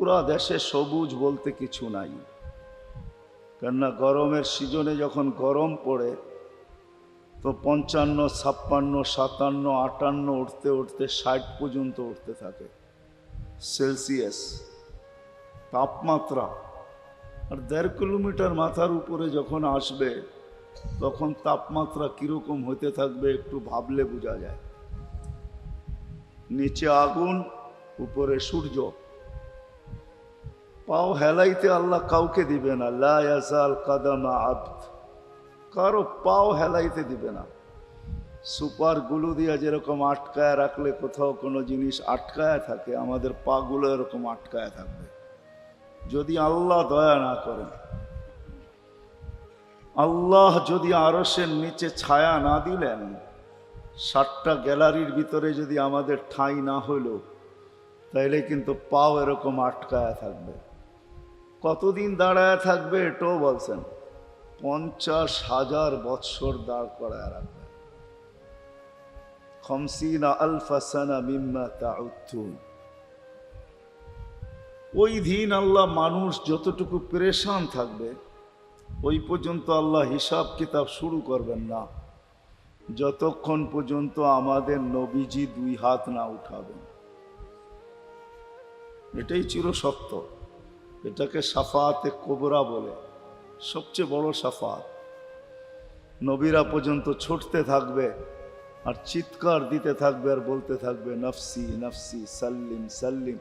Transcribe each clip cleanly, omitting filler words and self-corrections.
পুরা দেশে সবুজ বলতে কিছু নাই, কেননা গরমের সিজনে যখন গরম পড়ে তো 55, 56, 57, 58 উঠতে উঠতে 60 পর্যন্ত উঠতে থাকে সেলসিয়াস তাপমাত্রা। আর 1.5 কিলোমিটার মাথার উপরে যখন আসবে তখন তাপমাত্রা কিরকম হতে থাকবে একটু ভাবলে বোঝা যায়। নিচে আগুন, উপরে সূর্য। পাও হেলাইতে আল্লাহ কাউকে দিবে না, লা ইয়াজাল কাদামা আবদ, কারো পাও হেলাইতে দিবে না। সুপার গুলো দিয়া যেরকম আটকায় রাখলে কোথাও কোনো জিনিস আটকায় থাকে, আমাদের পা গুলো এরকম আটকায় থাকবে যদি আল্লাহ দয়া না করেন। আল্লাহ যদি আরশের নিচে ছায়া না দিলেন, 60টা গ্যালারির ভিতরে যদি আমাদের ঠাঁই না হইল, তাইলে কিন্তু পাও এরকম আটকায় থাকবে। কতদিন দাঁড়ায় থাকবে এটাও বলছেন, 50,000 বৎসর দাঁড় করায় রাখবে। 50,000 সানা মিম্মা তাউদ্দুন। ওই দিন আল্লাহ মানুষ যতটুকু পেরেশান থাকবে ওই পর্যন্ত আল্লাহ হিসাব কিতাব শুরু করবেন না, যতক্ষণ পর্যন্ত আমাদের নবীজি 2 হাত না উঠাবেন। এটাই চিরসত্য। এটাকে শাফাআতে কুবরা বলে, সবচেয়ে বড় শাফাআত। নবীরা পর্যন্ত ছুটতে থাকবে আর চিৎকার দিতে থাকবে আর বলতে থাকবে, নফসি নফসি সাল্লিম সাল্লিম,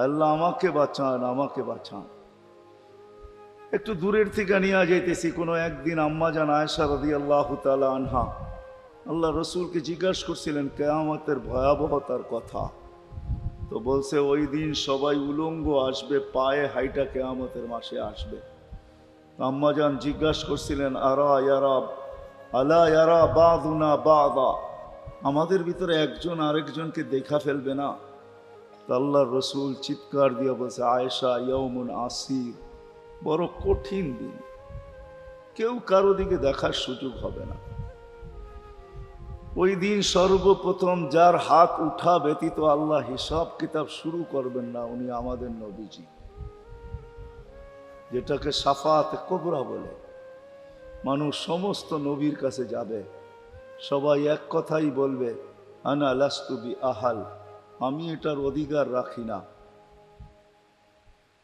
আল্লাহ আমাকে বাঁচান, আমাকে বাঁচান। একটু দূরের থেকে নিয়ে যাইতেছি। কোনো একদিন আম্মাজান আয়েশা রাদিয়াল্লাহু তাআলা আনহা আল্লাহ রসুলকে জিজ্ঞাসা করছিলেন কিয়ামতের ভয়াবহতার কথা। তো বলছে, ওই দিন সবাই উলঙ্গ আসবে, পায়ে হাইটা কিয়ামতের মাসে আসবে। আম্মাজান জিজ্ঞাসা করছিলেন, আরা ইয়ারা আলা ইয়ারা বাদুনা বাদা, আমাদের ভিতরে একজন আরেকজনকে দেখা ফেলবে না? আল্লাহ রসুল চিৎকার দিয়ে বলছে, আয়েশা ইয়াউমুন আসির, বড় কঠিন দিন, কেউ কারো দিকে দেখার সুযোগ হবে না। ওই দিন সর্বপ্রথম যার হাত উঠা ব্যতীত আল্লাহ হিসাব কিতাব শুরু করবেন না, উনি আমাদের নবীজি, যেটাকে শাফাআতে কুবরা বলে। মানুষ সমস্ত নবীর কাছে যাবে, সবাই এক কথাই বলবে, আনা লাস্তু বি আহাল, আমি এটার অধিকার রাখি না,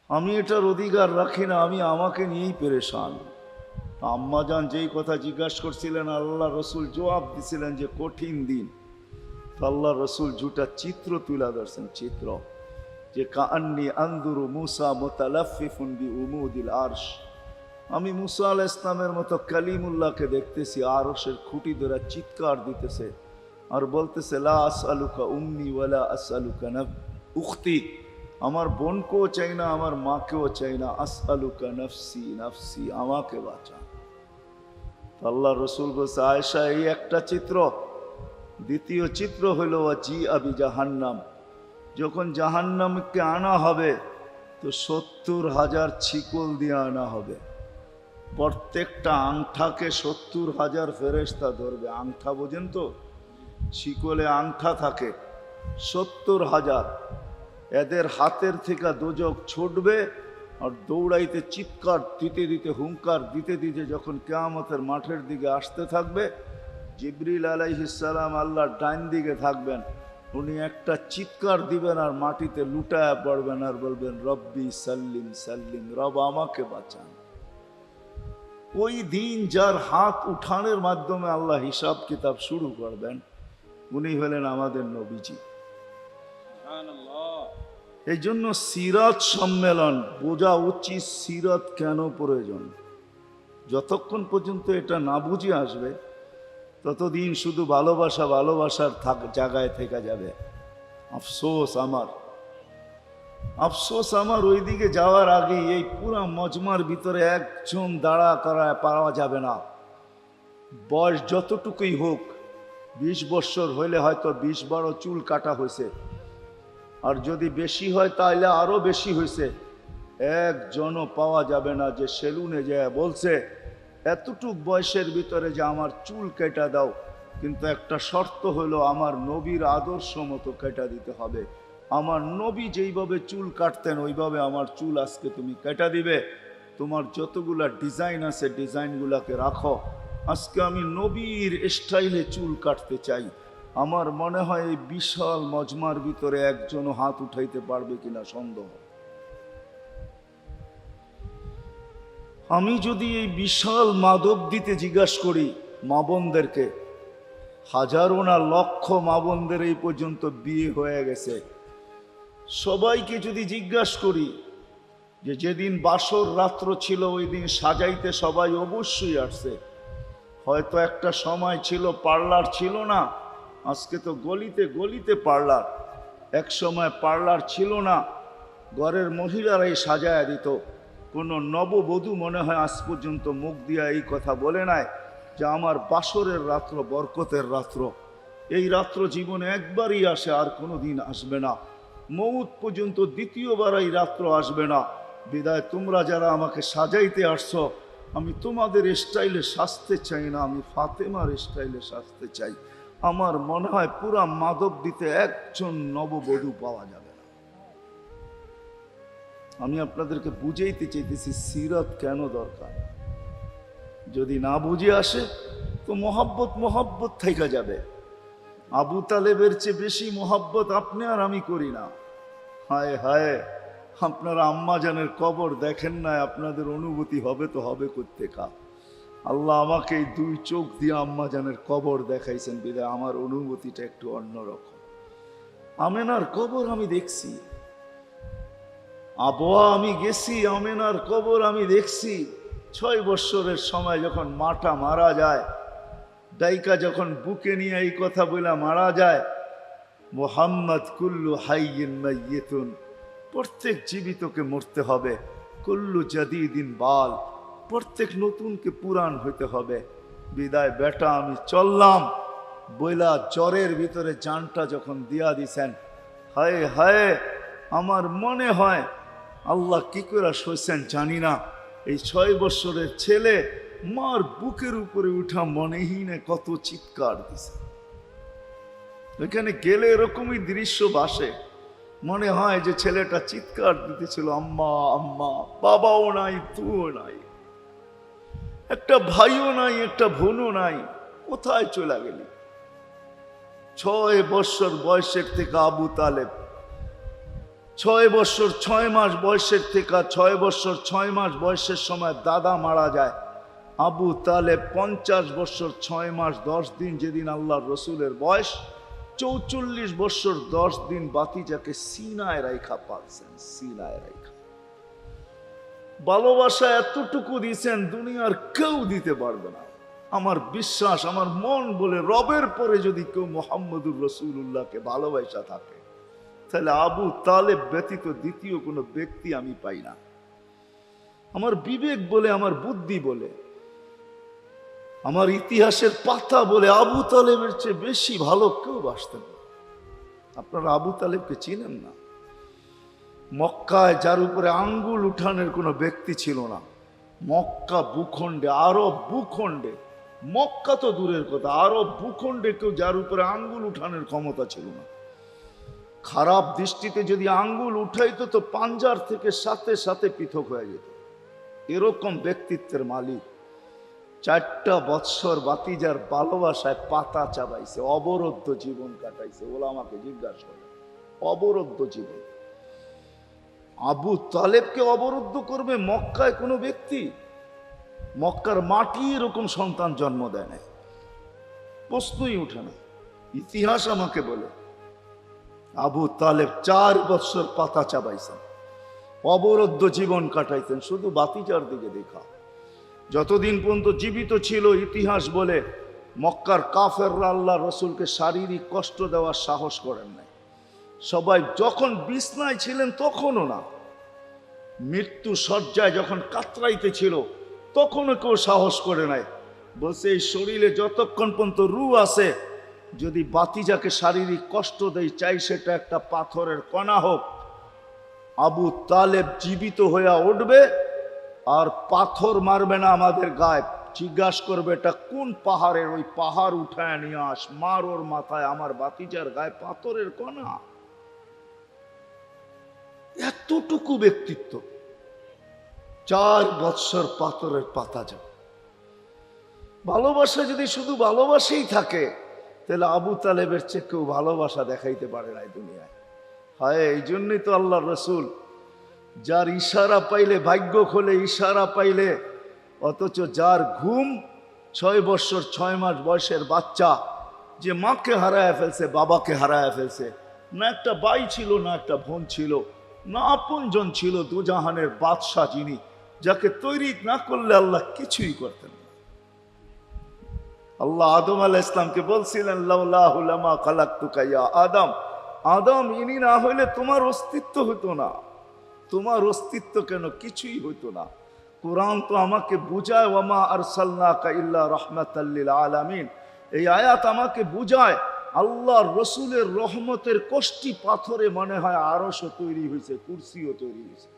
আমি এটার অধিকার রাখি না, আমি আমাকে নিয়েই পেরেশান। আম্মাজান যেই কথা জিজ্ঞাসা করছিলেন, আল্লাহ রসুল জবাব দিছিলেন যে কঠিন দিন। আল্লাহ রসুল দুটা চিত্র তুলে ধরছেন, চিত্র যে কাআন্নী আনজুরু মুসা মুতালাফফিফুন বিউমুদিল আরশ, আমি মুসা আলাইহিস সালামের মতো কালিমুল্লাহকে দেখতেছি আরশের খুঁটি ধরে চিৎকার দিতেছে আর বলতেছে, লা আসআলুকা উম্মি ওয়ালা আসআলুকা উখতি, আমার বোনকেও চাই না, আমার মাকেও চাই না, আসআলুকা নফসি নফসি, আমাকে বাঁচা। আল্লাহ রসুল বলছে, আয়েশা এই একটা চিত্র। দ্বিতীয় চিত্র হলো জি আবি জাহান্নাম, যখন জাহান্নামকে আনা হবে তো 70,000 শিকল দিয়ে আনা হবে। প্রত্যেকটা আংঠাকে 70,000 ফেরেশতা ধরবে। আংঠা বোঝেন তো, শিকলে আংঠা থাকে 70,000। এদের হাতের থেকে দোজক ছুটবে আর দৌড়াইতে চিৎকার দিতে দিতে, হুঙ্কার দিতে দিতে যখন কিয়ামতের মাঠের দিকে আসতে থাকবে, জিবরিল আলাইহিস সালাম আল্লাহর ডান দিকে থাকবেন। উনি একটা চিৎকার দিবেন আর মাটিতে লুটায়া পড়বেন আর বলবেন, রব্বি সাল্লিম সাল্লিম, রব আমাকে বাঁচান। ওই দিন যার হাত উঠানের মাধ্যমে আল্লাহ হিসাব কিতাব শুরু করবেন, উনি হলেন আমাদের নবীজি। এই জন্য সিরাত সম্মেলন বোঝা উচিত, সিরাত কেন প্রয়োজন। যতক্ষণ পর্যন্ত এটা না বুঝে আসবে ততদিন শুধু ভালোবাসা ভালোবাসার জায়গায় থেকে যাবে। আফসোস আমার, আফসোস আমার, ওই দিকে যাওয়ার আগে এই পুরা মজমার ভিতরে একজন দাঁড়া করায় পাওয়া যাবে না। বয়স যতটুকুই হোক, 20 বছর হইলে হয়তো 20-12 চুল কাটা হয়েছে, আর যদি বেশি হয় তাহলে আরো বেশি হয়েছে। একজনও পাওয়া যাবে না যে সেলুনে যায় বলছে, এতটুক বয়সের ভিতরে যে আমার চুল কেটে দাও, কিন্তু একটা শর্ত হলো আমার নবীর আদর্শ মতো কেটে দিতে হবে। আমার নবী যেইভাবে চুল কাটতেন ওইভাবে আমার চুল আজকে তুমি কেটে দিবে। তোমার যতগুলা ডিজাইন আছে ডিজাইনগুলাকে রাখো। আজকে আমি নবীর স্টাইলে চুল কাটতে চাই। আমার মনে হয় এই বিশাল মজমার ভিতরে একজনও হাত উঠাইতে পারবে কিনা সন্দেহ। আমি যদি এই বিশাল মাদক দিতে জিজ্ঞাসা করি মা বোনদেরকে, হাজারো না লক্ষ মা বোনদের এই পর্যন্ত বিয়ে হয়ে গেছে, সবাইকে যদি জিজ্ঞাসা করি যে যেদিন বাসর রাত্র ছিল ওই দিন সাজাইতে সবাই অবশ্যই আসছে। হয়তো একটা সময় ছিল পার্লার ছিল না, আজকে তো গলিতে গলিতে পার্লার। এক সময় পার্লার ছিল না, ঘরের মহিলারাই সাজায়া দিত। কোনো নববধূ মনে হয় আজ পর্যন্ত মুখ দিয়া এই কথা বলে নাই যে আমার বাসরের রাত্র বরকতের রাত্র। এই রাত্র জীবনে একবারই আসে, আর কোনো দিন আসবে না। মৌত পর্যন্ত দ্বিতীয়বার এই রাত্র আসবে না। বিদায় তোমরা যারা আমাকে সাজাইতে আসছো, আমি তোমাদের স্টাইলে সাজতে চাই না, আমি ফাতেমার স্টাইলে সাজতে চাই। আমার মনে হয় পুরা মাদক দিতে একজন নববধূ পাওয়া যাবে না। আমি আপনাদেরকে বুঝাইতে চাইতেছি সিরাত কেন দরকার। যদি না বুঝে আসে তো মোহাব্বত মোহাব্বত থেকে যাবে। আবু তালেবের চেয়ে বেশি মোহাব্বত আপনি আর আমি করি না। হায় হায়, আপনারা আম্মাজানের কবর দেখেন না, আপনাদের অনুভূতি হবে তো হবে কোত্থেকা। আল্লাহ আমাকে এই দুই চোখ দিয়ে আম্মাজানের কবর দেখাইছেন, বিদায় আমার অনুভূতিটা একটু অন্যরকম। আমেনার কবর আমি দেখছি, আবহাওয়া আমি গেছি, আমেনার কবর আমি দেখছি। 6 বৎসরের সময় যখন মাটা মারা যায়, ডাইকা যখন বুকে নিয়ে এই কথা বলে মারা যায়, মুহাম্মদ কুল্লু হাইয়িন মাইয়িতুন, প্রত্যেক জীবিতকে মরতে হবে। কুল্লু জাদিদিন বাল, প্রত্যেক নতুনকে পুরান হইতে হবে। বিদায় বেটা আমি চললাম বইলা জ্বরের ভিতরে জানটা যখন দিয়া দিছেন, হায় হায়, আমার মনে হয় আল্লাহ কি করে সইছেন জানি না। এই 6 বৎসরের ছেলে মার বুকের উপরে উঠা মনেহীনে কত চিৎকার দিছে। ওইখানে গেলে এরকমই দৃশ্য ভাসে, মনে হয় যে ছেলেটা চিৎকার দিতেছিল আম্মা আম্মা। বাবাও নাই, তুও নাই, একটা ভাইও নাই, একটা বোনও নাই, কোথায় চলে গেলি? 6 বৎসর বয়সের থেকে আবু তালেব, 6 বৎসর 6 মাস বয়সের থেকে 6 বৎসর 6 মাস বয়সের সময় দাদা মারা যায়। আবু তালেব 50 বৎসর 6 মাস 10 দিন, যেদিন আল্লাহর রসুলের বয়স 44 বৎসর 10 দিন, বাতিজাকে সিনায় রাইখা পালছেন, সিনায় রাইখা। ভালোবাসা এতটুকু দিয়েছেন দুনিয়ার কেউ দিতে পারবে না। আমার বিশ্বাস, আমার মন বলে রবের পরে যদি কেউ মুহাম্মদুর রাসূলুল্লাহকে ভালোবাসা থাকে, তাহলে আবু তালেব ব্যতীত দ্বিতীয় কোনো ব্যক্তি আমি পাই না। আমার বিবেক বলে, আমার বুদ্ধি বলে, আমার ইতিহাসের পাতা বলে আবু তালেবের চেয়ে বেশি ভালো কেউ বাসতেন না। আপনারা আবু তালেবকে চিনেন না? মক্কায় যার উপরে আঙ্গুল উঠানের কোনো ব্যক্তি ছিল না। মক্কা ভূখণ্ডে, আরব ভূখণ্ডে, মক্কা তো দূরের কথা, আরব ভূখণ্ডে কেউ যার উপরে আঙ্গুল উঠানের ক্ষমতা ছিল না। খারাপ দৃষ্টিতে যদি আঙ্গুল উঠাইতো তো পাঞ্জার থেকে সাথে সাথে পৃথক হয়ে যেত। এরকম ব্যক্তিত্বের মালিক। 4টা বৎসর বাতিজার ভালোবাসায় পাতা চাবাইছে, অবরুদ্ধ জীবন কাটাইছে। ওলামাকে জিজ্ঞাসা করে, অবরুদ্ধ জীবন। আবু তালেবকে অবরুদ্ধ করবে মক্কায় কোনো ব্যক্তি? মক্কার মাটি এরকম সন্তান জন্ম দেয় না, প্রশ্নই উঠে না। ইতিহাস আমাকে বলে আবু তালেব 4 বৎসর পাতা চাবাইছেন, অবরুদ্ধ জীবন কাটাইতেন, শুধু বাতিজার দিকে দেখা। যতদিন পর্যন্ত জীবিত ছিল, ইতিহাস বলে মক্কার কাফেররা আল্লাহ রসুলকে শারীরিক কষ্ট দেওয়ার সাহস করেন নাই। সবাই যখন বিছনায় ছিলেন তখনও না, মৃত্যু শয্যায় যখন কাতরাইতে ছিল তখনও কেউ সাহস করে নাই। বলছে এই শরীরে যতক্ষণ পর্যন্ত রূহ আছে, যদি বাতিজাকে শারীরিক কষ্ট দেয়, চাই সেটা একটা পাথরের কণা হোক, আবু তালেব জীবিত হইয়া উঠবে আর পাথর মারবে না আমাদের গায়ে। জিজ্ঞাসা করবে এটা কোন পাহাড়ের, ওই পাহাড় উঠায় নিয়ে আস, মার ওর মাথায়, আমার বাতিজার গায়ে পাথরের কণা। এতটুকু ব্যক্তিত্ব, 4 বৎসর পাথরের পাতা যাবে। ভালোবাসা যদি শুধু ভালোবাসেই থাকে, তাহলে আবু তালেবের চেয়ে কেউ ভালোবাসা দেখাইতে পারে না দুনিয়ায়। হায়, এই জন্যই তো আল্লাহ রসুল, যার ইশারা পাইলে ভাগ্য খোলে, ইশারা পাইলে, অথচ যার ঘুম 6 বৎসর 6 মাস বয়সের বাচ্চা, যে মাকে হারায় ফেলছে, বাবাকে হারায় ফেলছে, না একটা ভাই ছিল, না একটা বোন ছিল, না আপনজন ছিল, দুজাহানের বাদশাহ যিনি, যাকে তৈরি না করলে আল্লাহ কিছুই করতেন না। আল্লাহ আদম আলাইহিস সালামকে বলছিলেন, লাউলাহু লামা খালাকতুকা ইয়া আদম, আদম ইনি না হইলে তোমার অস্তিত্ব হতো না। তোমার অস্তিত্ব কেন, কিছুই হতো না। কোরআন তো আমাকে বুঝায়, ওয়ামা আরসালনাকা ইল্লা রাহমাতাল লিল আলামিন। এই আয়াত আমাকে বুঝায় আল্লাহর রসুলের রহমতের কষ্টি পাথরে মনে হয় আরশও তৈরি হয়েছে, কুরসিও তৈরি হয়েছে,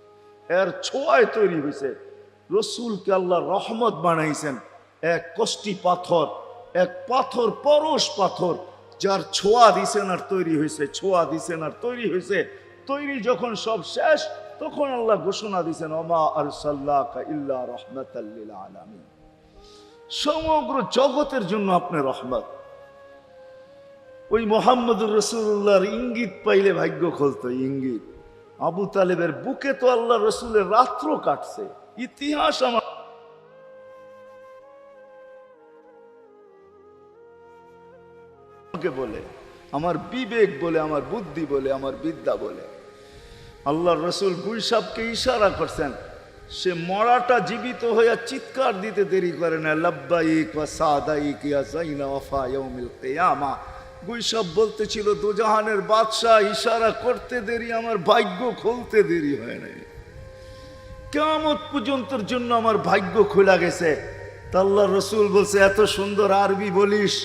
এর ছোঁয়ায় তৈরি হয়েছে। রসুলকে আল্লাহ রহমত বানাইছেন, এক কষ্টি পাথর, এক পাথর, পরশ পাথর, যার ছোঁয়া দিছেন আর তৈরি হয়েছে, ছোঁয়া দিছেন আর তৈরি হয়েছে। তৈরি যখন সব শেষ, তখন আল্লাহ ঘোষণা দিছেন, ওমা আরসালনাকা ইল্লা রাহমাতাল লিল আলামিন। সমগ্র জগতের জন্য আপনি রহমত। ওই মুহাম্মদুর রাসূলুল্লাহর ইঙ্গিত পাইলে ভাগ্য খুলতো, ইঙ্গিত। আবু তালেবের বুকে তো আল্লাহ রসুলের রাত্র কাটছে। ইতিহাস আমাকে বলে, আমার বিবেক বলে, আমার বুদ্ধি বলে, আমার বিদ্যা বলে। আল্লাহ রসুল গুইসাবকে ইশারা করছেন, সে মরাটা জীবিত হইয়া চিৎকার দিতে দেরি করে না, লাব্বাইক ওয়া সাদাইক ইয়া যাইনা ওয়াফা ইয়াউমিল কিয়ামা। গুইসাব বলতেছিল, দুজাহানের বাদশাহ, ইশারা করতে দেরি, আমার ভাগ্য খুলতে দেরি হয় নাই, কিয়ামত পর্যন্তর জন্য আমার ভাগ্য খোলা গেছে। তা আল্লাহ রসুল বলছে, এত সুন্দর আরবি বলিস,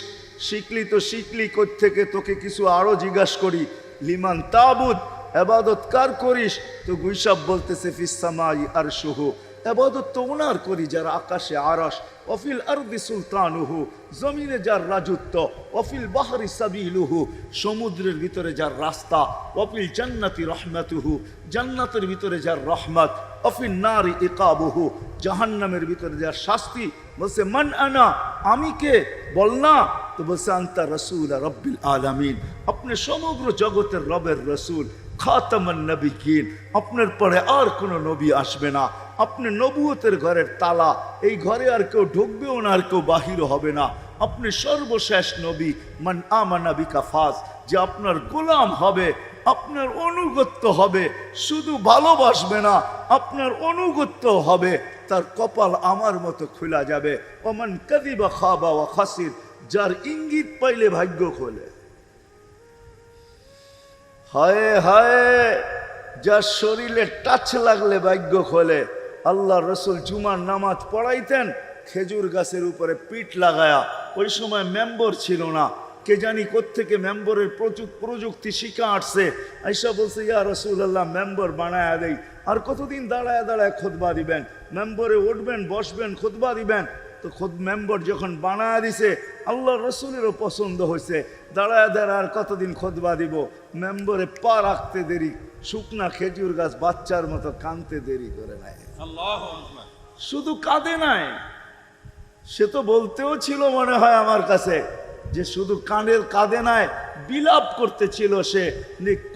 শিখলি তো শিখলি কোত্থেকে, তোকে কিছু আরো জিজ্ঞাসা করি, লিমান তাবুদ, এবাদত কার করিস? তো গুইসাব বলতেছে, ফিস সামাই আরশুহু, এবাদত তো ওনার করি যার আকাশে আরশ, অফিল আরদি সুলতানুহু, জমিনে যার রাজত্ব, অফিল বাহরি সাবিলুহু, সমুদ্রের ভিতরে যার রাস্তা, অফিল জান্নাতি রহমাতুহু, জান্নাতের ভিতরে যার রহমত, অফিল নারি ইকাবুহু, জাহান্নামের ভিতরে যার শাস্তি। বলছে, মান আনা, আমি কে? বল না। তো বলছে, আনতা রাসূল রাব্বিল আলামিন, আপনি সমগ্র জগতের রবের রসুল, খাতামান নবিয়্যিন, আপনার পরে আর কোনো নবী আসবে না, আপনি নবুয়তের ঘরের তালা, এই ঘরে আর কেউ ঢুকবেও না, আর কেউ বাহির হবে না, আপনি সর্বশেষ নবী। মান আমানা বিকা ফাজ, যে আপনার গোলাম হবে, আপনার অনুগত্য হবে, শুধু ভালোবাসবে না, আপনার অনুগত্য হবে, তার কপাল আমার মতো খোলা যাবে। ওমান কাযিবা খাবা ওয়া খাসির, যার ইঙ্গিত পাইলে ভাগ্য খোলে। হায় হায়, যার শরীরে টাচ লাগলে ভাগ্য খোলে। আল্লাহ রসুল জুমার নামাজ পড়াইতেন খেজুর গাছের উপরে পিঠ লাগায়া। ওই সময় মেম্বর ছিল না, কে জানি কোত্থেকে মেম্বরের প্রযুক্তি শিখা আসছে। আইসা বলছে, ইয়া রাসূলুল্লাহ, মেম্বর বানায়া দেই। আর কতদিন দাঁড়ায় দাঁড়ায় খুতবা দিবেন, মেম্বরে উঠবেন, বসবেন, খুতবা দিবেন। তো মেম্বর যখন বানায় দিছে, আল্লাহ রসুলেরও পছন্দ হয়েছে, দাঁড়ায় দাঁড়ায় আর কতদিন খুতবা দিব। মেম্বরে পা রাখতে দেরি, শুকনা খেজুর গাছ বাচ্চার মতো কাঁদতে দেরি করে নাই। শুধু কাঁদে নাই, সে তো বলতেও ছিল মনে হয় আমার কাছে, যে শুধু কাঁদে নাই, বিলাপ করতেছিল সে,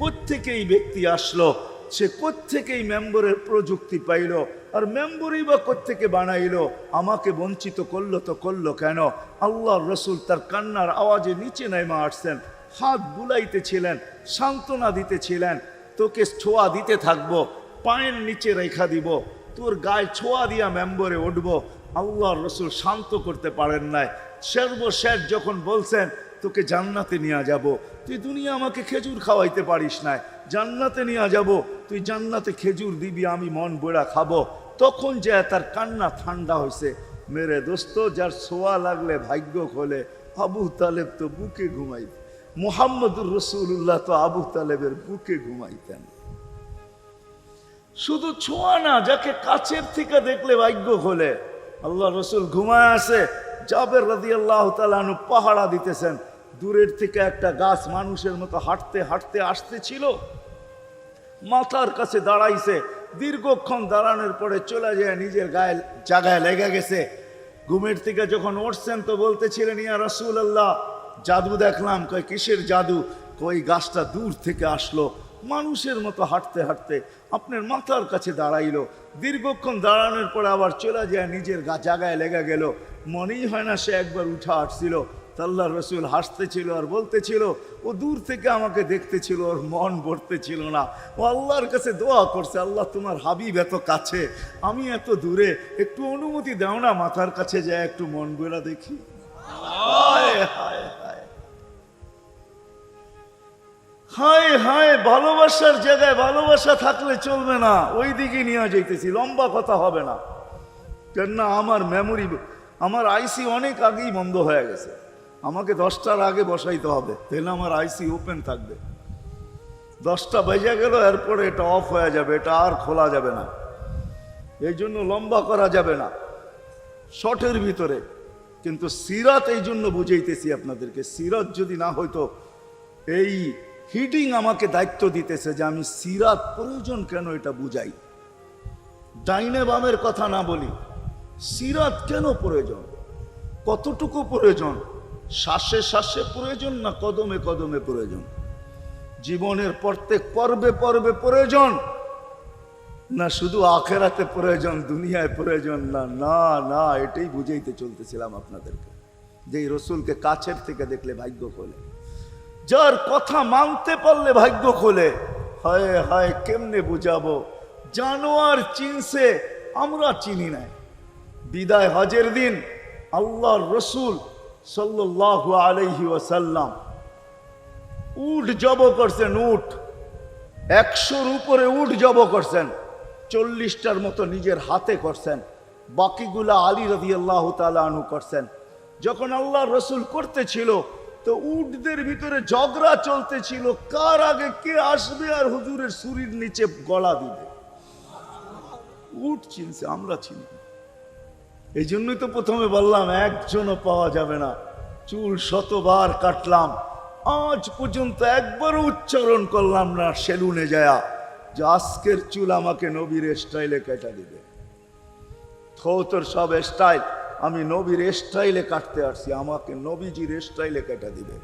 কোত্থেকে এই ব্যক্তি আসলো, সে কোত্থেকেই মেম্বরের প্রযুক্তি পাইল, আর মেম্বরই বা কোত্থেকে বানাইলো, আমাকে বঞ্চিত করলো তো করলো কেন? আল্লাহর রসুল তার কান্নার আওয়াজে নিচে নেমে আসছেন, হাত বুলাইতেছিলেন, সান্ত্বনা দিতেছিলেন, তোকে ছোঁয়া দিতে থাকবো, পায়ের নিচে রেখা দিব, তোর গায়ে ছোঁয়া দিয়া মেম্বরে উঠবো। আল্লাহর রসুল শান্ত করতে পারেন নাই। সর্বশেষ যখন বলছেন, তোকে জান্নাতে নিয়ে যাব, তুই দুনিয়া আমাকে খেজুর খাওয়াইতে পারিস না, জান্নাতে নিয়ে যাব, তুই জান্নাতে খেজুর দিবি, আমি মন বইড়া খাবো। তখন যে তার কান্না ঠান্ডা হয়েছে। মেরে দোস্ত, যার ছোঁয়া লাগলে ভাগ্য খোলে, আবু তালেব তো বুকে ঘুমাইতেন, মুহাম্মদুর রাসূলুল্লাহ তো আবু তালেবের বুকে ঘুমাইতেন। শুধু ছোঁয়া না, যাকে কাছের থেকে দেখলে ভাগ্য খোলে। আল্লাহ রসুল ঘুমায় আসে, জাবের রাদিয়াল্লাহু তাআলা আনহু পাহারা দিতেছেন, দূরের থেকে একটা গাছ মানুষের মতো হাঁটতে হাঁটতে আসতেছিল। মাথার কাছে দাঁড়াইছে, দীর্ঘক্ষণ দাঁড়ানোর পরে চলে যায় নিজের গায়ে জায়গায় লেগে গেছে। ঘুমের থেকে যখন উঠছেন তো বলতেছিলেন, ইয়া রাসূলুল্লাহ জাদু দেখলাম। কই কিসের জাদু? কই গাছটা দূর থেকে আসলো, মানুষের মতো হাঁটতে হাঁটতে আপনার মাথার কাছে দাঁড়াইলো, দীর্ঘক্ষণ দাঁড়ানোর পরে আবার চলে যায় নিজের জায়গায় লেগে গেল। মনেই হয় না সে একবার উঠা আসছিল। আল্লাহর রসুল হাসতেছিল আর বলতেছিল, ও দূর থেকে আমাকে দেখতেছিল, ওর মন ভরতেছিল না। ও আল্লাহর কাছে দোয়া করছে, আল্লাহ তোমার হাবিব এত কাছে, আমি এত দূরে, একটু অনুমতি দাও না মাথার কাছে যায় একটু মন ভরা দেখি। হায় হায় হায় হায় হায়, ভালোবাসার জায়গায় ভালোবাসা থাকলে চলবে না, ওই দিকে নিয়ে যাইতেছি, লম্বা কথা হবে না। কেননা আমার মেমোরি, আমার আইসি অনেক আগেই বন্ধ হয়ে গেছে, আমাকে 10টার আগে বসাইতে হবে, তাহলে আমার আইসি ওপেন থাকবে। 10টা বেজে গেল, এরপরে এটা অফ হয়ে যাবে, এটা আর খোলা যাবে না। এই জন্য লম্বা করা যাবে না, শর্টের ভিতরে। কিন্তু সিরাত এই জন্য বুঝাইতেছি আপনাদেরকে, সিরাত যদি না হইতো, এই হিডিং আমাকে দায়িত্ব দিতেছে যে আমি সিরাত প্রয়োজন কেন এটা বুঝাই। ডাইনে বামের কথা না বলি, সিরাত কেন প্রয়োজন, কতটুকু প্রয়োজন, শ্বাসে শ্বাসে প্রয়োজন না কদমে কদমে প্রয়োজন, জীবনের প্রত্যেক পর্বে পর্বে প্রয়োজন না শুধু আখেরাতে প্রয়োজন, দুনিয়ায় প্রয়োজন না। না না, এটাই বুঝাইতে চলতেছিলাম আপনাদেরকে, যে রসুলকে কাছের থেকে দেখলে ভাগ্য খোলে, যার কথা মানতে পারলে ভাগ্য খোলে। হায় হায়, কেমনে বুঝাবো, জানোয়ার চিনছে, আমরা চিনি নাই। বিদায় হজের দিন আল্লাহর রসুল সাল্লাল্লাহু আলাইহি ওয়াসাল্লাম উট জব করছেন, উট 100-র উপরে উট জব করছেন, 40টার মতো নিজের হাতে করছেন, বাকিগুলা আলী রাদিয়াল্লাহু তাআলা আনহু করছেন। যখন আল্লাহর রসুল করতেছিল তো উটদের ভিতরে ঝগড়া চলতেছিল, কার আগে কে আসবে আর হুজুরের ছুরির নিচে গলা দিবে। উট চিনছে, আমরা চিনি। এই জন্যই তো প্রথমে বললাম একজনও পাওয়া যাবে না। চুল শতবার কাটলাম, আজ পর্যন্ত একবারও উচ্চারণ করলাম না সেলুনে যায়া যে আজকের চুল আমাকে নবীর স্টাইলে কেটে দিবে। তোর সব স্টাইল, আমি নবীর স্টাইলে কাটতে আসছি, আমাকে নবীজির স্টাইলে কেটে দিবে।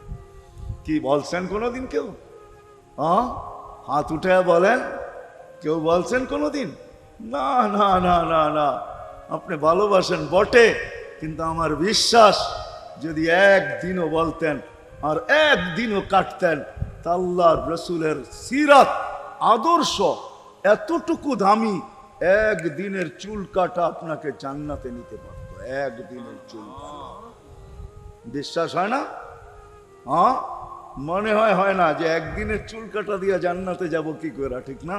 কি বলছেন কোনোদিন কেউ? হাত উঠে বলেন, কেউ বলছেন কোনোদিন? না না না না না, আপনি ভালোবাসেন বটে, কিন্তু আমার বিশ্বাস যদি একদিনও বলতেন আর একদিনও কাটতেন, তা আল্লাহর রসুলের সিরাত আদর্শ এতটুকু দামি, একদিনের চুল কাটা আপনাকে জান্নাতে নিতে পারত। একদিনের চুল কাটা বিশ্বাস হয় না? মনে হয় না যে একদিনের চুল কাটা দিয়া জান্নাতে যাব কি করে, ঠিক না?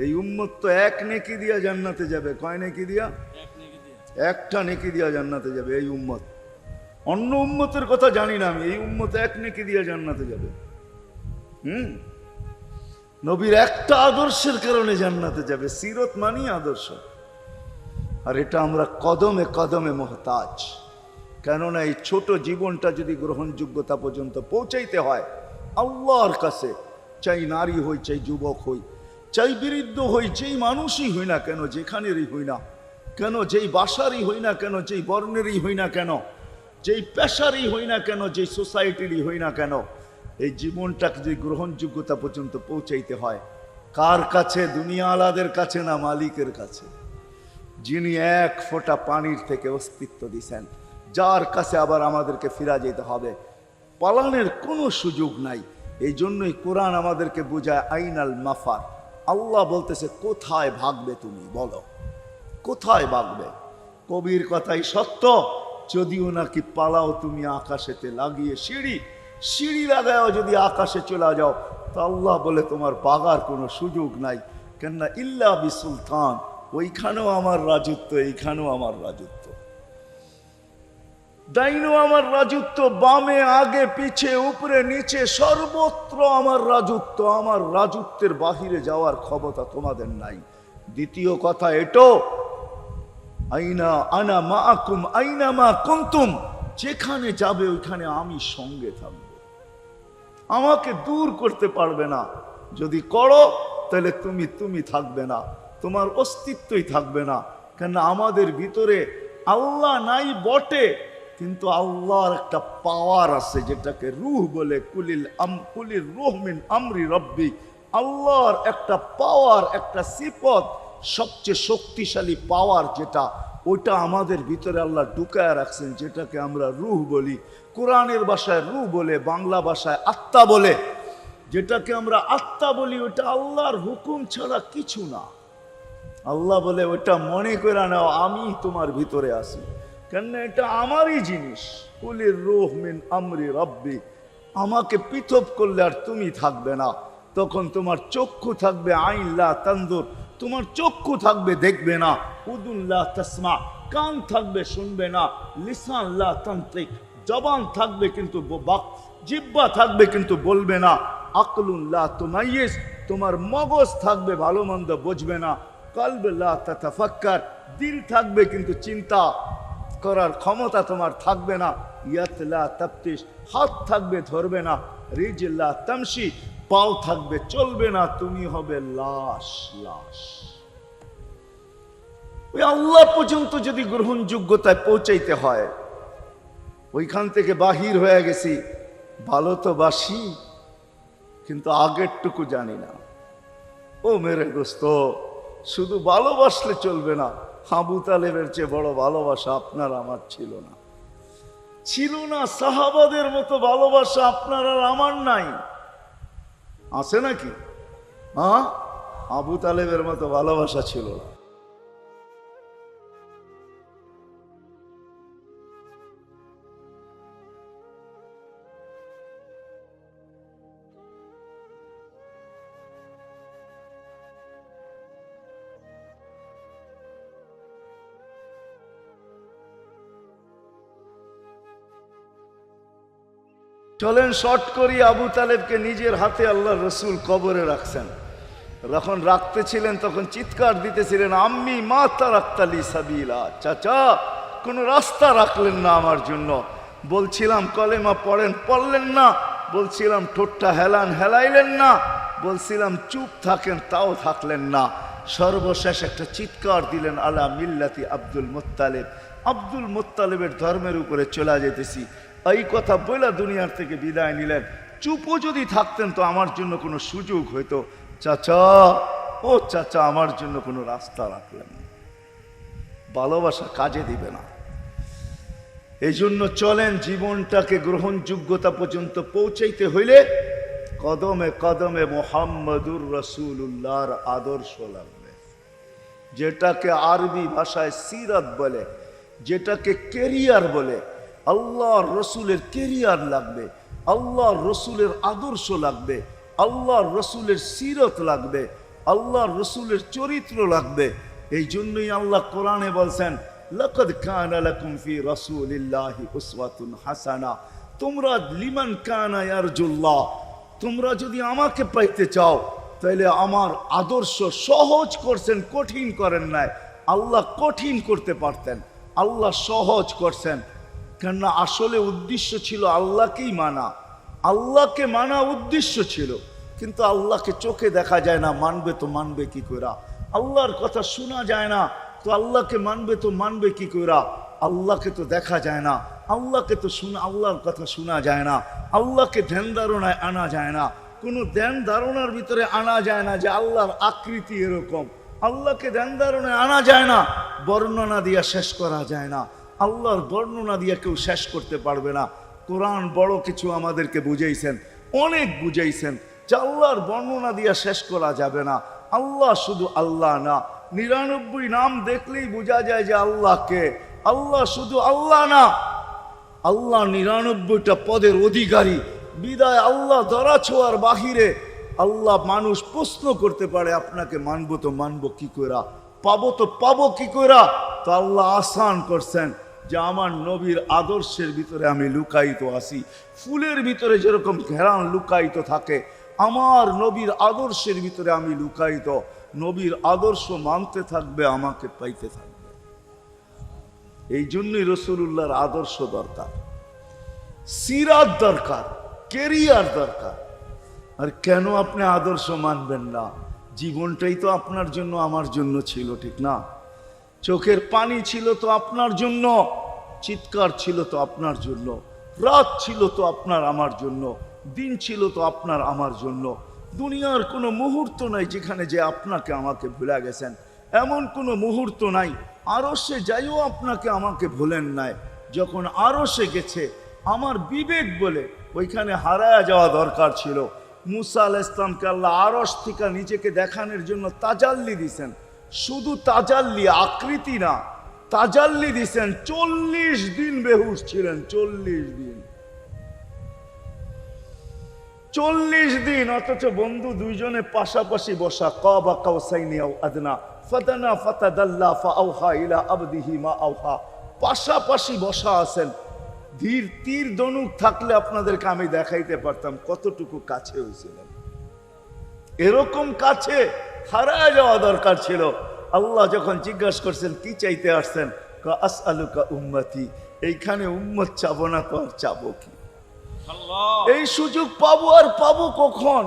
এই উম্মত তো এক নেকি দিয়া জান্নাতে যাবে। কয় নেকি দিয়া? একটা নেকি দিয়া জান্নাতে যাবে এই উম্মত। অন্য উম্মতের কথা জানি না আমি, এই উম্মত এক নেকি দিয়া জান্নাতে যাবে। নবীর একটা আদর্শের কারণে জান্নাতে যাবে। সিরত মানি আদর্শ, আর এটা আমরা কদমে কদমে মুহতাজ। কেননা এই ছোট জীবনটা যদি গ্রহণযোগ্যতা পর্যন্ত পৌঁছাইতে হয় আল্লাহর কাছে, চাই নারী হই, চাই যুবক হই, চাই বৃদ্ধ হই, যেই মানুষই হই না কেন, যেখানেরই হই না কেন, যেই বাসারই হই না কেন, যেই বর্ণেরই হই না কেন, যেই পেশারই হই না কেন, যেই সোসাইটিরই হই না কেন, এই জীবনটাকে যদি গ্রহণযোগ্যতা পর্যন্ত পৌঁছাইতে হয় কার কাছে? দুনিয়া আলাদের কাছে না, মালিকের কাছে, যিনি এক ফোঁটা পানির থেকে অস্তিত্ব দিছেন, যার কাছে আবার আমাদেরকে ফিরা যেতে হবে। পালানোর কোনো সুযোগ নাই। এই জন্যই কোরআন আমাদেরকে বোঝায় আইনাল মাফার। আল্লাহ বলতেছে কোথায় ভাগবে তুমি, বলো কোথায় ভাগবে? কবির কথাই সত্য, যদিও নাকি পালাও তুমি আকাশেতে লাগিয়ে সিঁড়ি লাগাও, যদি আকাশে চলে যাও তো আল্লাহ বলে তোমার বাগার কোনো সুযোগ নাই। কেননা ইল্লা বি সুলতান, ওইখানেও আমার রাজত্ব, এইখানেও আমার রাজত্ব, ডাইনো আমার রাজত্ব, বামে আগে পিছে উপরে নিচে সর্বত্র আমার রাজত্ব। আমার রাজত্বের বাহিরে যাওয়ার ক্ষমতা তোমাদের নাই। দ্বিতীয় কথা এটো, আইনা আনা মাআকুম আইনা মা কুনতুম, যেখানে যাবে ওইখানে আমি সঙ্গে থাকবো, আমাকে দূর করতে পারবে না। যদি করো তাহলে তুমি থাকবে না, তোমার অস্তিত্বই থাকবে না। কেন আমাদের ভিতরে আল্লাহ নাই বটে, কিন্তু আল্লাহর একটা পাওয়ার আছে যেটাকে রূহ বলে। কুলির রূহ মিন আমরি রব্বি। আল্লাহর একটা পাওয়ার, একটা সিফত, সবচেয়ে শক্তিশালী পাওয়ার যেটা, ওইটা আমাদের ভিতরে আল্লাহ ঢুকায় রাখছেন, যেটাকে আমরা রূহ বলি। কোরআনের ভাষায় রূহ বলে, বাংলা ভাষায় আত্মা বলে। যেটাকে আমরা আত্মা বলি ওটা আল্লাহর হুকুম ছাড়া কিছু না। আল্লাহ বলে ওটা মনে করে নাও আমি তোমার ভিতরে আছি, কেন এটা আমারই জিনিস। কুলির রূহ মিন আমরি রব্বি। আমাকে পৃথক করলে আর তুমি থাকবে না, তখন তোমার চক্ষু থাকবে আইন লা তানজুর, তোমার চক্ষু থাকবে দেখবে না। উদুন লা তাসমা, কান থাকবে শুনবে না। লিসান লা তানতিক, জবান থাকবে কিন্তু জিহ্বা থাকবে কিন্তু বলবে না। আকলুন লা তুমাইয়িজ, তোমার মগজ থাকবে ভালো মন্দ বুঝবে না। কলব লা তাতাফাক্কার, দিল থাকবে কিন্তু চিন্তা করার ক্ষমতা তোমার থাকবে না। ইয়াত লা তাফতিশ, হাত থাকবে ধরবে না। রিজল লা তামশি, পাও থাকবে চলবে না। তুমি হবে লাশ। ওই আল্লাহ পর্যন্ত যদি গ্রহণযোগ্যতায় পৌঁছাইতে হয়, ওইখান থেকে বাহির হয়ে গেছি। ভালো তো বাসি, কিন্তু আগেরটুকু জানি না। ও মেরে দোস্ত, শুধু ভালোবাসলে চলবে না। আবু তালেবের চেয়ে বড় ভালোবাসা আপনার আমার ছিল না। সাহাবাদের মতো ভালোবাসা আপনার আর আমার নাই। আছে নাকি? হ্যাঁ, আবু তালেবের মতো ভালোবাসা ছিল না। চলেন শর্ট করি। আবু তালেবকে নিজের হাতে আল্লাহ রসুল কবরে রাখছেন। যখন রাখতেছিলেন তখন চিৎকার দিতেছিলেন, আম্মি মা তারাক্তালি সাবিলা, চাচা কোনো রাস্তা রাখলেন না আমার জন্য। বলছিলাম কলেমা পড়েন, পড়লেন না। বলছিলাম ঠোঁটটা হেলান, হেলাইলেন না। বলছিলাম চুপ থাকেন, তাও থাকলেন না। সর্বশেষ একটা চিৎকার দিলেন, আলা মিল্লাতি আব্দুল মুত্তালিব, আব্দুল মুত্তালিবের ধর্মের উপরে চলে যেতেছি। এই কথা বলে দুনিয়ার থেকে বিদায় নিলেন। চুপও যদি থাকতেন তো আমার জন্য কোনো সুযোগ হইতো। চাচা, ও চাচা, আমার জন্য কোনো রাস্তা রাখলেন না। ভালোবাসা কাজে দিবে না। এই জন্য চলেন, জীবনটাকে গ্রহণযোগ্যতা পর্যন্ত পৌঁছাইতে হইলে কদমে কদমে মুহাম্মদুর রাসূলুল্লাহর আদর্শ লাগবে। যেটাকে আরবি ভাষায় সিরাত বলে, যেটাকে কেরিয়ার বলে। আল্লাহর রসুলের কেরিয়ার লাগবে, আল্লাহর রসুলের আদর্শ লাগবে, আল্লাহর রসুলের সিরত লাগবে, আল্লাহর রসুলের চরিত্র লাগবে। এই জন্যই আল্লাহ কোরআনে বলছেন, লাকাদ কানা লাকুম ফি রাসূলিল্লাহি উসওয়াতুন হাসানা। তোমরা লিমান কানা ইয়ারজুল্লাহ, তোমরা যদি আমাকে পাইতে চাও তাহলে আমার আদর্শ সহজ করছেন, কঠিন করেন নাই। আল্লাহ কঠিন করতে পারতেন, আল্লাহ সহজ করছেন। কেননা আসলে উদ্দেশ্য ছিল আল্লাহকেই মানা। আল্লাহকে মানা উদ্দেশ্য ছিল, কিন্তু আল্লাহকে চোখে দেখা যায় না, মানবে তো মানবে কি করে? আল্লাহর কথা শোনা যায় না, তো আল্লাহকে মানবে তো মানবে কি করে? আল্লাহকে তো দেখা যায় না, আল্লাহকে তো আল্লাহর কথা শোনা যায় না, আল্লাহকে ধ্যান ধারণায় আনা যায় না। কোনো ধ্যান ধারণার ভিতরে আনা যায় না যে আল্লাহর আকৃতি এরকম। আল্লাহকে ধ্যান ধারণায় আনা যায় না, বর্ণনা দিয়া শেষ করা যায় না। আল্লাহর বর্ণনা দিয়ে কেউ শেষ করতে পারবে না। কোরআন বড় কিছু আমাদেরকে বুঝাইছেন, অনেক বুঝাইছেন যে আল্লাহর বর্ণনা দিয়ে শেষ করা যাবে না। আল্লাহ শুধু আল্লাহ না, 99 নাম দেখলেই বোঝা যায় যে আল্লাহকে। আল্লাহ শুধু আল্লাহ না, আল্লাহ 99টা পদের অধিকারী। বিদায় আল্লাহ ধরা ছোঁয়ার বাহিরে আল্লাহ মানুষ প্রশ্ন করতে পারে, আপনাকে মানবো তো মানবো কি করে, পাবো তো পাবো কি করে? তো আল্লাহ আসান করছেন যে আমার নবীর আদর্শের ভিতরে আমি লুকায়িত আছি। ফুলের ভিতরে যেরকম ঘেরান লুকায়িত থাকে, আমার নবীর আদর্শের ভিতরে আমি লুকায়িত। নবীর আদর্শ মানতে থাকবে, আমাকে পাইতে থাকবে। এই জন্যই রাসূলুল্লাহর আদর্শ দরকার, সিরাত দরকার, কেরিয়ার দরকার। আর কেন আপনি আদর্শ মানবেন না? জীবনটাই তো আপনার জন্য আমার জন্য ছিল, ঠিক না? চোখের পানি ছিল তো আপনার জন্য, চিৎকার ছিল তো আপনার জন্য, রাত ছিল তো আপনার আমার জন্য, দিন ছিল তো আপনার আমার জন্য। দুনিয়ার কোনো মুহূর্ত নাই যেখানে যে আপনাকে আমাকে ভুলে গেছেন, এমন কোনো মুহূর্ত নাই। আরশে যাইও আপনাকে আমাকে ভুলেন নাই। যখন আরশে গেছে আমার বিবেক বলে ওইখানে হারায়া যাওয়া দরকার ছিল। মুসা আলাইহিস সালামকে আল্লাহ আরশ থেকে নিজেকে দেখানোর জন্য তাজাল্লি দিছেন। শুধু তাজাল্লি, আকৃতি না, তাজাল্লি দিছেন। 40 দিন বেহুশ ছিলেন, 40 দিন, 40 দিন। অথচ বন্ধু দুইজনে পাশাপাশি বসা, কাবা কাউসাইনি আও আদনা ফাদানা ফাতাদাল্লা ফাআওহা ইলা আবদিহি মা আওহা, পাশাপাশি বসা আছেন। ধীর তীর ধনুক থাকলে আপনাদেরকে আমি দেখাইতে পারতাম কতটুকু কাছে হয়েছিলেন। এরকম কাছে হারায় যাওয়া দরকার ছিল। আল্লাহ যখন জিজ্ঞাসা করছেন কি চাইতে আসছেন, আসআলুকা উম্মতি, এইখানে উম্মত চাবো না তো আর চাবো কি? এই সুযোগ পাবো আর পাবো কখন?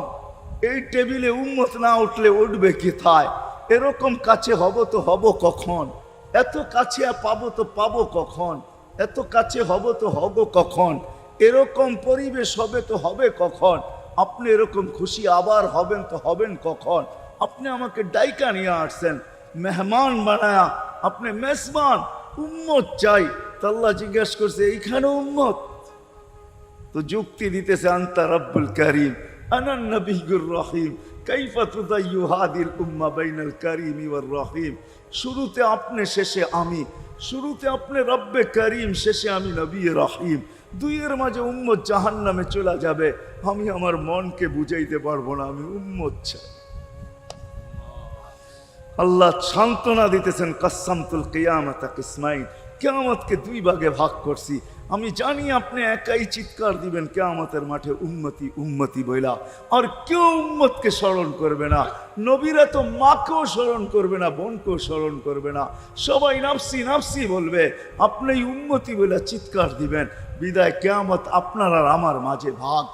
এই টেবিলে উম্মত না উঠলে উঠবে কোথায়? এরকম কাছে হব তো হব কখন? এত কাছে পাবো তো পাবো কখন? এত কাছে হব তো হব কখন? এরকম পরিবেশ হবে তো হবে কখন? আপনি এরকম খুশি আবার হবেন তো হবেন কখন? আপনি আমাকে ডাইকা নিয়ে আসছেন, মেহমান বানায়া, আপনি মেজবান, উম্মত চাই। তো আল্লাহ জিজ্ঞাসা করছে এইখানে উম্মত? তো যুক্তি দিতেছে আনতা রব্বুল করিম আনান নবিয়্যুর রহিম কাইফা তুদাইয়ু হাদিল উম্মা বাইনাল করিমি ওয়ার রহিম। শুরুতে আপনি, শেষে আমি। শুরুতে আপনি রব্বে করিম, শেষে আমি নবী রহিম। দুইয়ের মাঝে উম্মত জাহান্নামে চলে যাবে। আমি আমার মনকে বুঝাইতে পারবো না, আমি উম্মত চাই। আল্লাহ সান্ত্বনা দিতেছেন, কাসসামতুল কিয়ামাতা কিসমাইন, কিয়ামতকে দুই ভাগে ভাগ করছি। আমি জানি আপনি একাই চিৎকার দিবেন কিয়ামতের মাঠে উম্মতি উম্মতি বইলা, আর কেউ উম্মতকে স্মরণ করবে না। নবীরা তো মাকেও স্মরণ করবে না, বোনকেও স্মরণ করবে না, সবাই নাফসি নাফসি বলবে। আপনি উম্মতি বইলা চিৎকার দিবেন। বিদায় কিয়ামত আপনার আর আমার মাঝে ভাগ,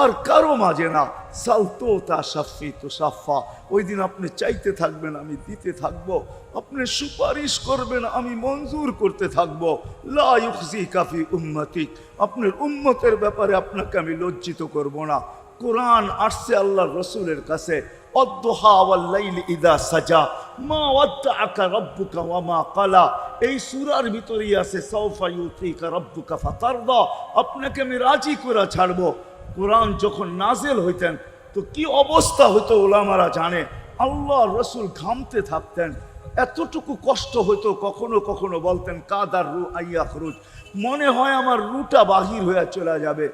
আর কারো মাঝে না। সালতো তা সাফি তো সাফা, ওই দিন আপনি চাইতে থাকবেন, আমি দিতে থাকবো। আপনি সুপারিশ করবেন, আমি মঞ্জুর করতে থাকবো। লা ইউখজি কাফি উম্মতিক, আপনার উম্মতের ব্যাপারে আপনাকে আমি লজ্জিত করব না। কোরআন আসছে আল্লাহর রসুলের কাছে, অদ্দুহা ওয়াল লাইলি ইদা সাজা মা ওয়াদ্দাআকা রাব্বুকা ওয়া মা ক্বালা। এই সূরার ভিতরেই আছে সাওফা ইউতিকা রাব্বুকা ফাতারদা, আপনাকে আমি রাজি করে ছাড়বো। কোরআন যখন নাজেল হইতেন তো কি অবস্থা হতো ওলামারা জানে। আল্লাহ রসুল ঘামতে থাকতেন, এতটুকু কষ্ট হইতো। কখনো কখনো বলতেন কাদার রু আইয়া খরুজ, মনে হয় আমার রুটা বাহির হয়ে চলে যাবে।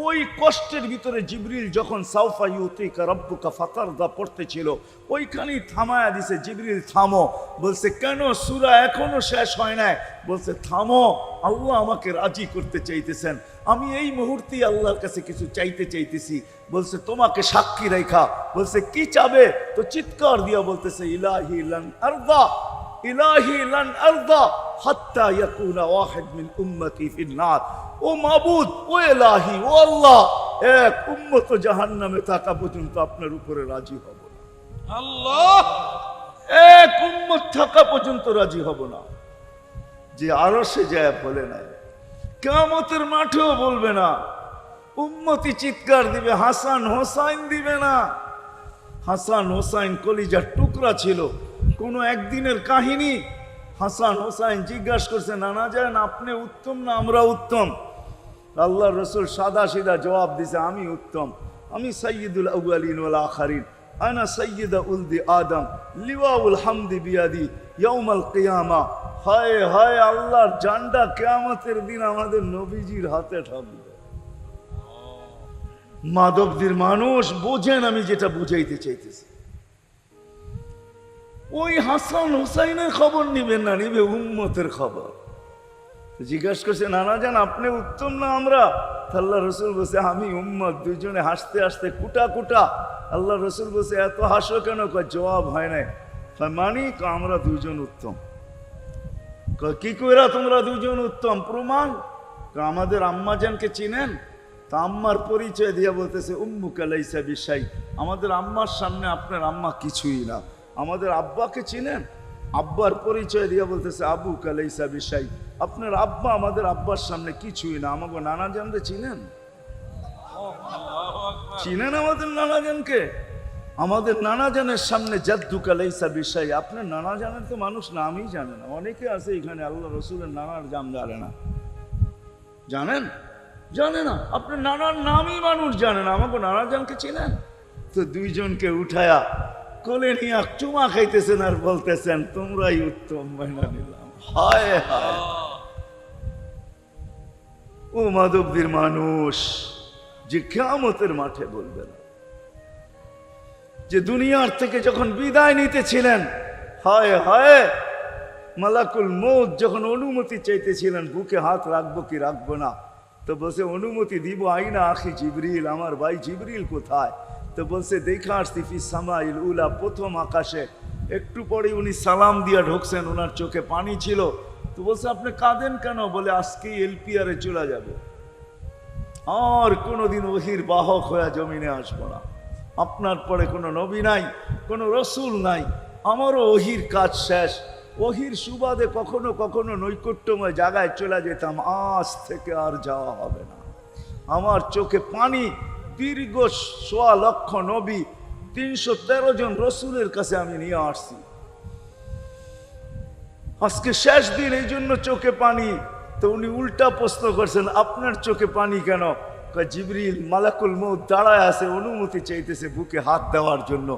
ওই কষ্টের ভিতরে জিবরিল যখন সাওফা ইউতিকা রাব্বুকা ফাতারদা পড়তেছিল, ওইখানেই থামায়া দিছে, জিবরিল থামো। বলছে কেন? সূরা এখনো শেষ হয় নাই। বলছে থামো, আল্লাহ আমাকে রাজি করতে চাইতেছেন, আমি এই মুহূর্তেই আল্লাহর কাছে কিছু চাইতে চাইতেছি। বলছে তোমাকে সাক্ষী রেখা। বলছে কি চাবে? তো চিৎকার দিয়া বলতেছে ইলাহি লান আরদা, ইলাহি লান আরদা হাত্তা ইয়াকুনা ওয়াহিদ মিন উম্মতি ফিন নার। ও মাবুদ, ও ইলাহি, ও আল্লাহ, এক উম্মত জাহান্নামে থাকা পর্যন্ত আপনার উপরে রাজি হব না। আল্লাহ, এক উম্মত থাকা পর্যন্ত রাজি হব না। যে আরশে যায় বলে নাই, কিয়ামতের মাঠেও বলবে না। উম্মতি চিৎকার দিবে, হাসান হোসাইন দিবে না। হাসান হোসাইন কলিজার টুকরা ছিল, কোনো একদিনের কাহিনী। হাসান হোসাইন জিজ্ঞাসা করছে, নানা যান আপনি উত্তম না আমরা উত্তম? আল্লাহ রসুল সাদা সিধা জবাব দিছে, আমি উত্তম, আমি সাইয়্যিদুল আউয়ালিন ওয়াল আখিরিন, আনা সাইয়্যিদা উলদি আদম, লিওয়াউল হামদি বিয়াদি ইয়াউমাল কিয়ামা। হায় হায়, আল্লাহর জান্ডা কিয়ামতের দিন আমাদের নবীজির হাতে থাকবে। মাধবদীর মানুষ বোঝেন আমি যেটা বুঝাইতে চাইতেছি। ওই হাসান হুসাইনের খবর নিবেন না, নিবে উম্মতের খবর। জিজ্ঞাসা করছে, নানা জান আপনি উত্তম না আমরা? আল্লাহ রসুল বলছে আমি উম্মত। দুইজনে হাসতে হাসতে কুটা কুটা। আল্লাহ রসুল বলছে এত হাসো কেন? জবাব হয় নাই। মানি আমরা দুইজন উত্তম। কি কইরা তোমরা দুইজন উত্তম? প্রমাণ। আমাদের আম্মাজানকে চিনেন? তা আম্মার পরিচয় দিয়ে বলতেছে উম্মুকা লাইসা বিশাই, আমাদের আম্মার সামনে আপনার আম্মা কিছুই না। আমাদের আব্বাকে চিনেন? আব্বার পরিচয় দিয়ে বলতেছে আবুকা লাইসা বিশাই, আপনার আব্বা আমাদের আব্বার সামনে কিছুই না। আমাকে নানা জানরে চিনেন? চিনেন আমাদের নানা জানকে? আমাদের নানা জানের সামনে জাদ্দুকা লাইসা বিশাই, আপনার নানা জানের তো মানুষ নামই জানে না। অনেকে আছে এখানে আল্লাহ রসুলের নানার জাম জানে না। জানেন? জানে না। আপনার নানার নামই মানুষ জানে না। আমাকে নানা জানকে চিনেন? তো দুইজনকে উঠায়া কোলে নিয়ে চুমা খাইতেছেন আর বলতেছেন তোমরাই উত্তম, মাইনা নিলাম। হায় হায়, ও মাধবদীর মানুষ যে কিয়ামতের মাঠে বলবেন, যে দুনিয়ার থেকে যখন বিদায় নিতেছিলেন, হায় হায়, মালাকুল মউত যখন অনুমতি চাইতেছিলেন বুকে হাত রাখবো কি রাখবো না, তো বলছে অনুমতি দিব। আইনা আখি জিবরিল, আমার ভাই জিবরিল কোথায়? তো বলছে দেখা আসছি ফি সামাইল উলা, প্রথম আকাশে। একটু পরে উনি সালাম দিয়া ঢুকছেন, ওনার চোখে পানি ছিল। তো বলছে আপনি কাঁদেন কেন? বলে আজকেই এলপিআরে চলে যাবে, আর কোনোদিন ওহির বাহক হয়ে জমিনে আসবো না। আপনার পরে কোনো নবী নাই, কোনো রসুল নাই, আমারও ওহির কাজ শেষ। ওহির সুবাদে কখনো কখনো নৈকট্যময় জায়গায় চলে যেতাম, আজ থেকে আর যাওয়া হবে না। আমার চোখে পানি। দীর্ঘ ১.৫ লক্ষ নবী, ৩১৩ জন রসুলের কাছে আমি নিয়ে আসছি। আজকে শেষ দিন, এই জন্য চোখে পানি। তো উনি উল্টা প্রশ্ন করছেন আপনার চোখে পানি কেন? জিবরিল মালাকুল মউত দাঁড়ায় আছে, অনুমতি চাইতেছে বুকে হাত দেওয়ার জন্য।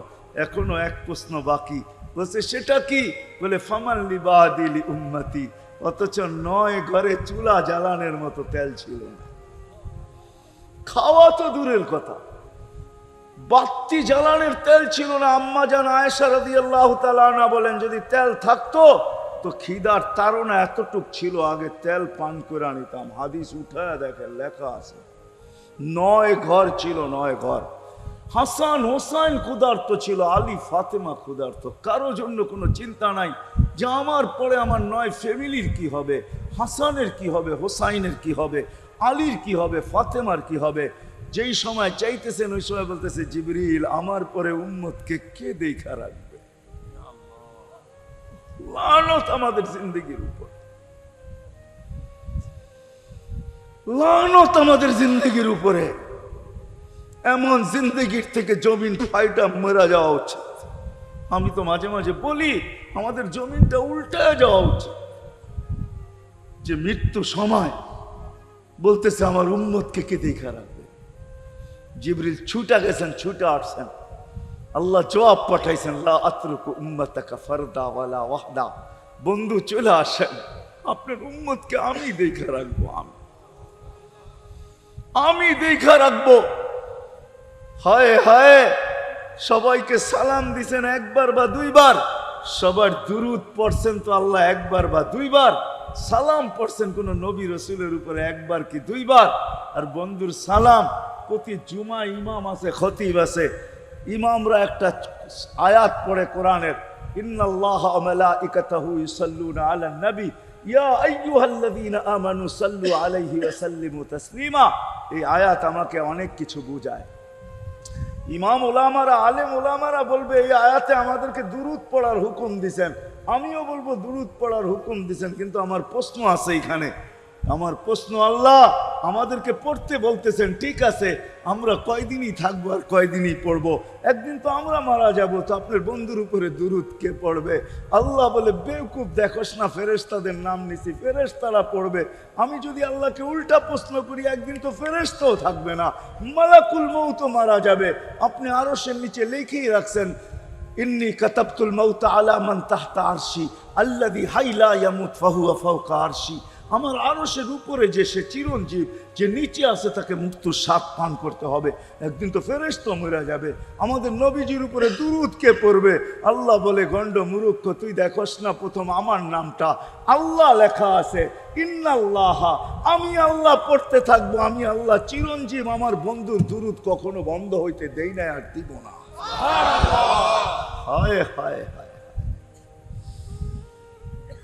এখনো এক প্রশ্ন বাকি। বলছে সেটা কি? বলে ফামান লিবাদিলি উম্মতি। অথচ ৯ ঘরে চুলা জ্বালানোর মতো তেল ছিল না। খাওয়া তো দূরের কথা, বাতি জ্বালানোর তেল ছিল না। আম্মা জান আয়েশা রাদিয়াল্লাহু তাআলা আনহা বলেন যদি তেল থাকতো তো খিদার তাড়না এতটুক ছিল, আগে তেল পান করে নিতাম। হাদিস উঠায় দেখেন, লেখা আছে ৯ ঘর ছিল, ৯ ঘর। হাসান হোসাইন ক্ষুধার্ত ছিল, আলী ফাতেমা ক্ষুধার্ত। কারো জন্য কোনো চিন্তা নাই যে আমার পরে আমার ৯ ফ্যামিলির কি হবে, হাসানের কি হবে, হোসাইনের কি হবে, আলীর কি হবে, ফাতেমার কি হবে। যেই সময় চাইতেছেন ওই সময় বলতেছে জিবরিল আমার পরে উম্মতকে কে দেখা রাখবে? লানত আমাদের জিন্দগির উপর, লানত আমাদের জিন্দগির উপরে। এমন জিন্দগির থেকে জমিন ফাইটা মরা যাওয়া উচিত। আমি তো মাঝে মাঝে বলি আমাদের জমিনটা উল্টায় যাওয়া উচিত, যে মৃত্যু সময় বলতেছে আমার উম্মতকে কে দেখা রাখবে। জিবরিল ছুটা গেছেন, ছুটা আসছেন, আল্লাহ জবাব পাঠাইছেন লা আতরুকু উম্মাতাকা ফারদা ওয়ালা ওয়াহদা। বন্ধু চলে আসেন, আপনার উম্মতকে আমি দেখা রাখবো, আমি দেখা রাখবো। হায় হায়, সবাইকে সালাম দিছেন একবার বা দুইবার, সবার দুরুদ পড়ছেন তো আল্লাহ একবার বা দুইবার, সালাম পড়ছেন কোন নবী রসুলের উপরে একবার কি দুইবার। আর বন্ধুর সালাম প্রতি জুমা ইমাম আছে, খতিব আছে, ইমামরা একটা আয়াত পড়ে কোরআনের, ইন্নাল্লাহা ওয়া মালাইকাতাহু ইউসাল্লুনা আলান নবী ইয়া আইয়ুহাল্লাযীনা আমানু সাল্লু আলাইহি ওয়া সাল্লিমু তাসলিমা। এই আয়াত আমাকে অনেক কিছু বুঝায়। ইমাম ওলামারা, আলেম ওলামারা বলবে এই আয়াতে আমাদেরকে দুরুদ পড়ার হুকুম দিছেন, আমিও বলবো দুরুদ পড়ার হুকুম দিছেন। কিন্তু আমার প্রশ্ন আছে এখানে, আমার প্রশ্ন, আল্লাহ আমাদেরকে পড়তে বলতেছেন, ঠিক আছে, আমরা কয়দিনই থাকবো আর কয়দিনই পড়বো? একদিন তো আমরা মারা যাব, তো আপনার বন্ধুর উপরে দুরুদ কে পড়বে? আল্লাহ বলে বেওকুফ, দেখোস না ফেরেশতাদের নাম নিছি, ফেরেশতারা পড়বে। আমি যদি আল্লাহকে উল্টা প্রশ্ন করি, একদিন তো ফেরেশতাও থাকবে না, মালাকুল মউত মারা যাবে। আপনি আরশের নিচে লিখেই রাখছেন ইন্নী কাতাবতুল মাউতা আলা মান তাহতা আরশি আল্লাযী হাইলা ইয়ামুত ফাহুয়া ফাওকা আরশি। আমার আরশের উপরে যে সে চিরঞ্জীব, যে নিচে আছে তাকে মৃত্যুর স্বাদ পান করতে হবে। একদিন তো ফেরেশতা মরে যাবে। আমাদের নবীজির উপরে দুরুদ কে পড়বে? আল্লাহ বলে গন্ড মূর্খ, তুই দেখোস না প্রথম আমার নামটা আল্লাহ লেখা আছে, ইন্নাল্লাহা, আমি আল্লাহ পড়তে থাকবো, আমি আল্লাহ চিরঞ্জীব, আমার বন্ধুর দুরুদ কখনো বন্ধ হইতে দেই না, আর দিব না। হায় হায় হায়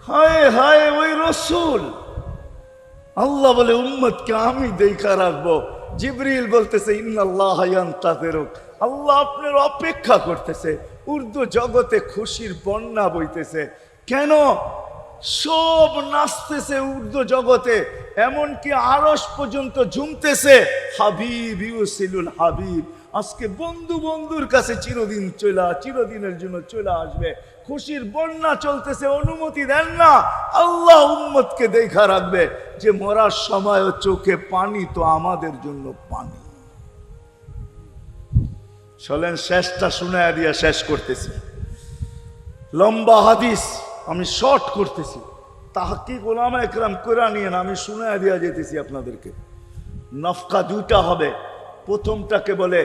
হায় হায়, ওই রসুল আল্লাহ বলে উম্মতকে আমি দেখা রাখবো। জিবরিল বলতেছে ইন্নাল্লাহ ইয়ান্তাযিরুক, আল্লাহ আপনার অপেক্ষা করতেছে। উর্দু জগতে খুশির বন্যা বইতেছে। কেন? সব নাচতেছে উর্দু জগতে, এমনকি আরশ পর্যন্ত ঝুমতেছে। হাবিব ইউসিলুল হাবিব, আজকে বন্ধু বন্ধুর কাছে চিরদিনের জন্য চলে আসবে। খুশির বন্যা চলতেছে, অনুমতি দেন না। আল্লাহ উম্মতকে দেখা রাখবে যে মরার সময় চোখে পানি তো আমাদের জন্য পানি। চলেন শেষটা শুনায়া দিয়া শেষ করতেছি। লম্বা হাদিস, আমি শর্ট করতেছি। তাহকিক উলামা একরাম করে নিয়েন, আমি শুনায়া দিয়া যেতেছি আপনাদেরকে। নফকা দুইটা হবে। প্রথমটাকে বলে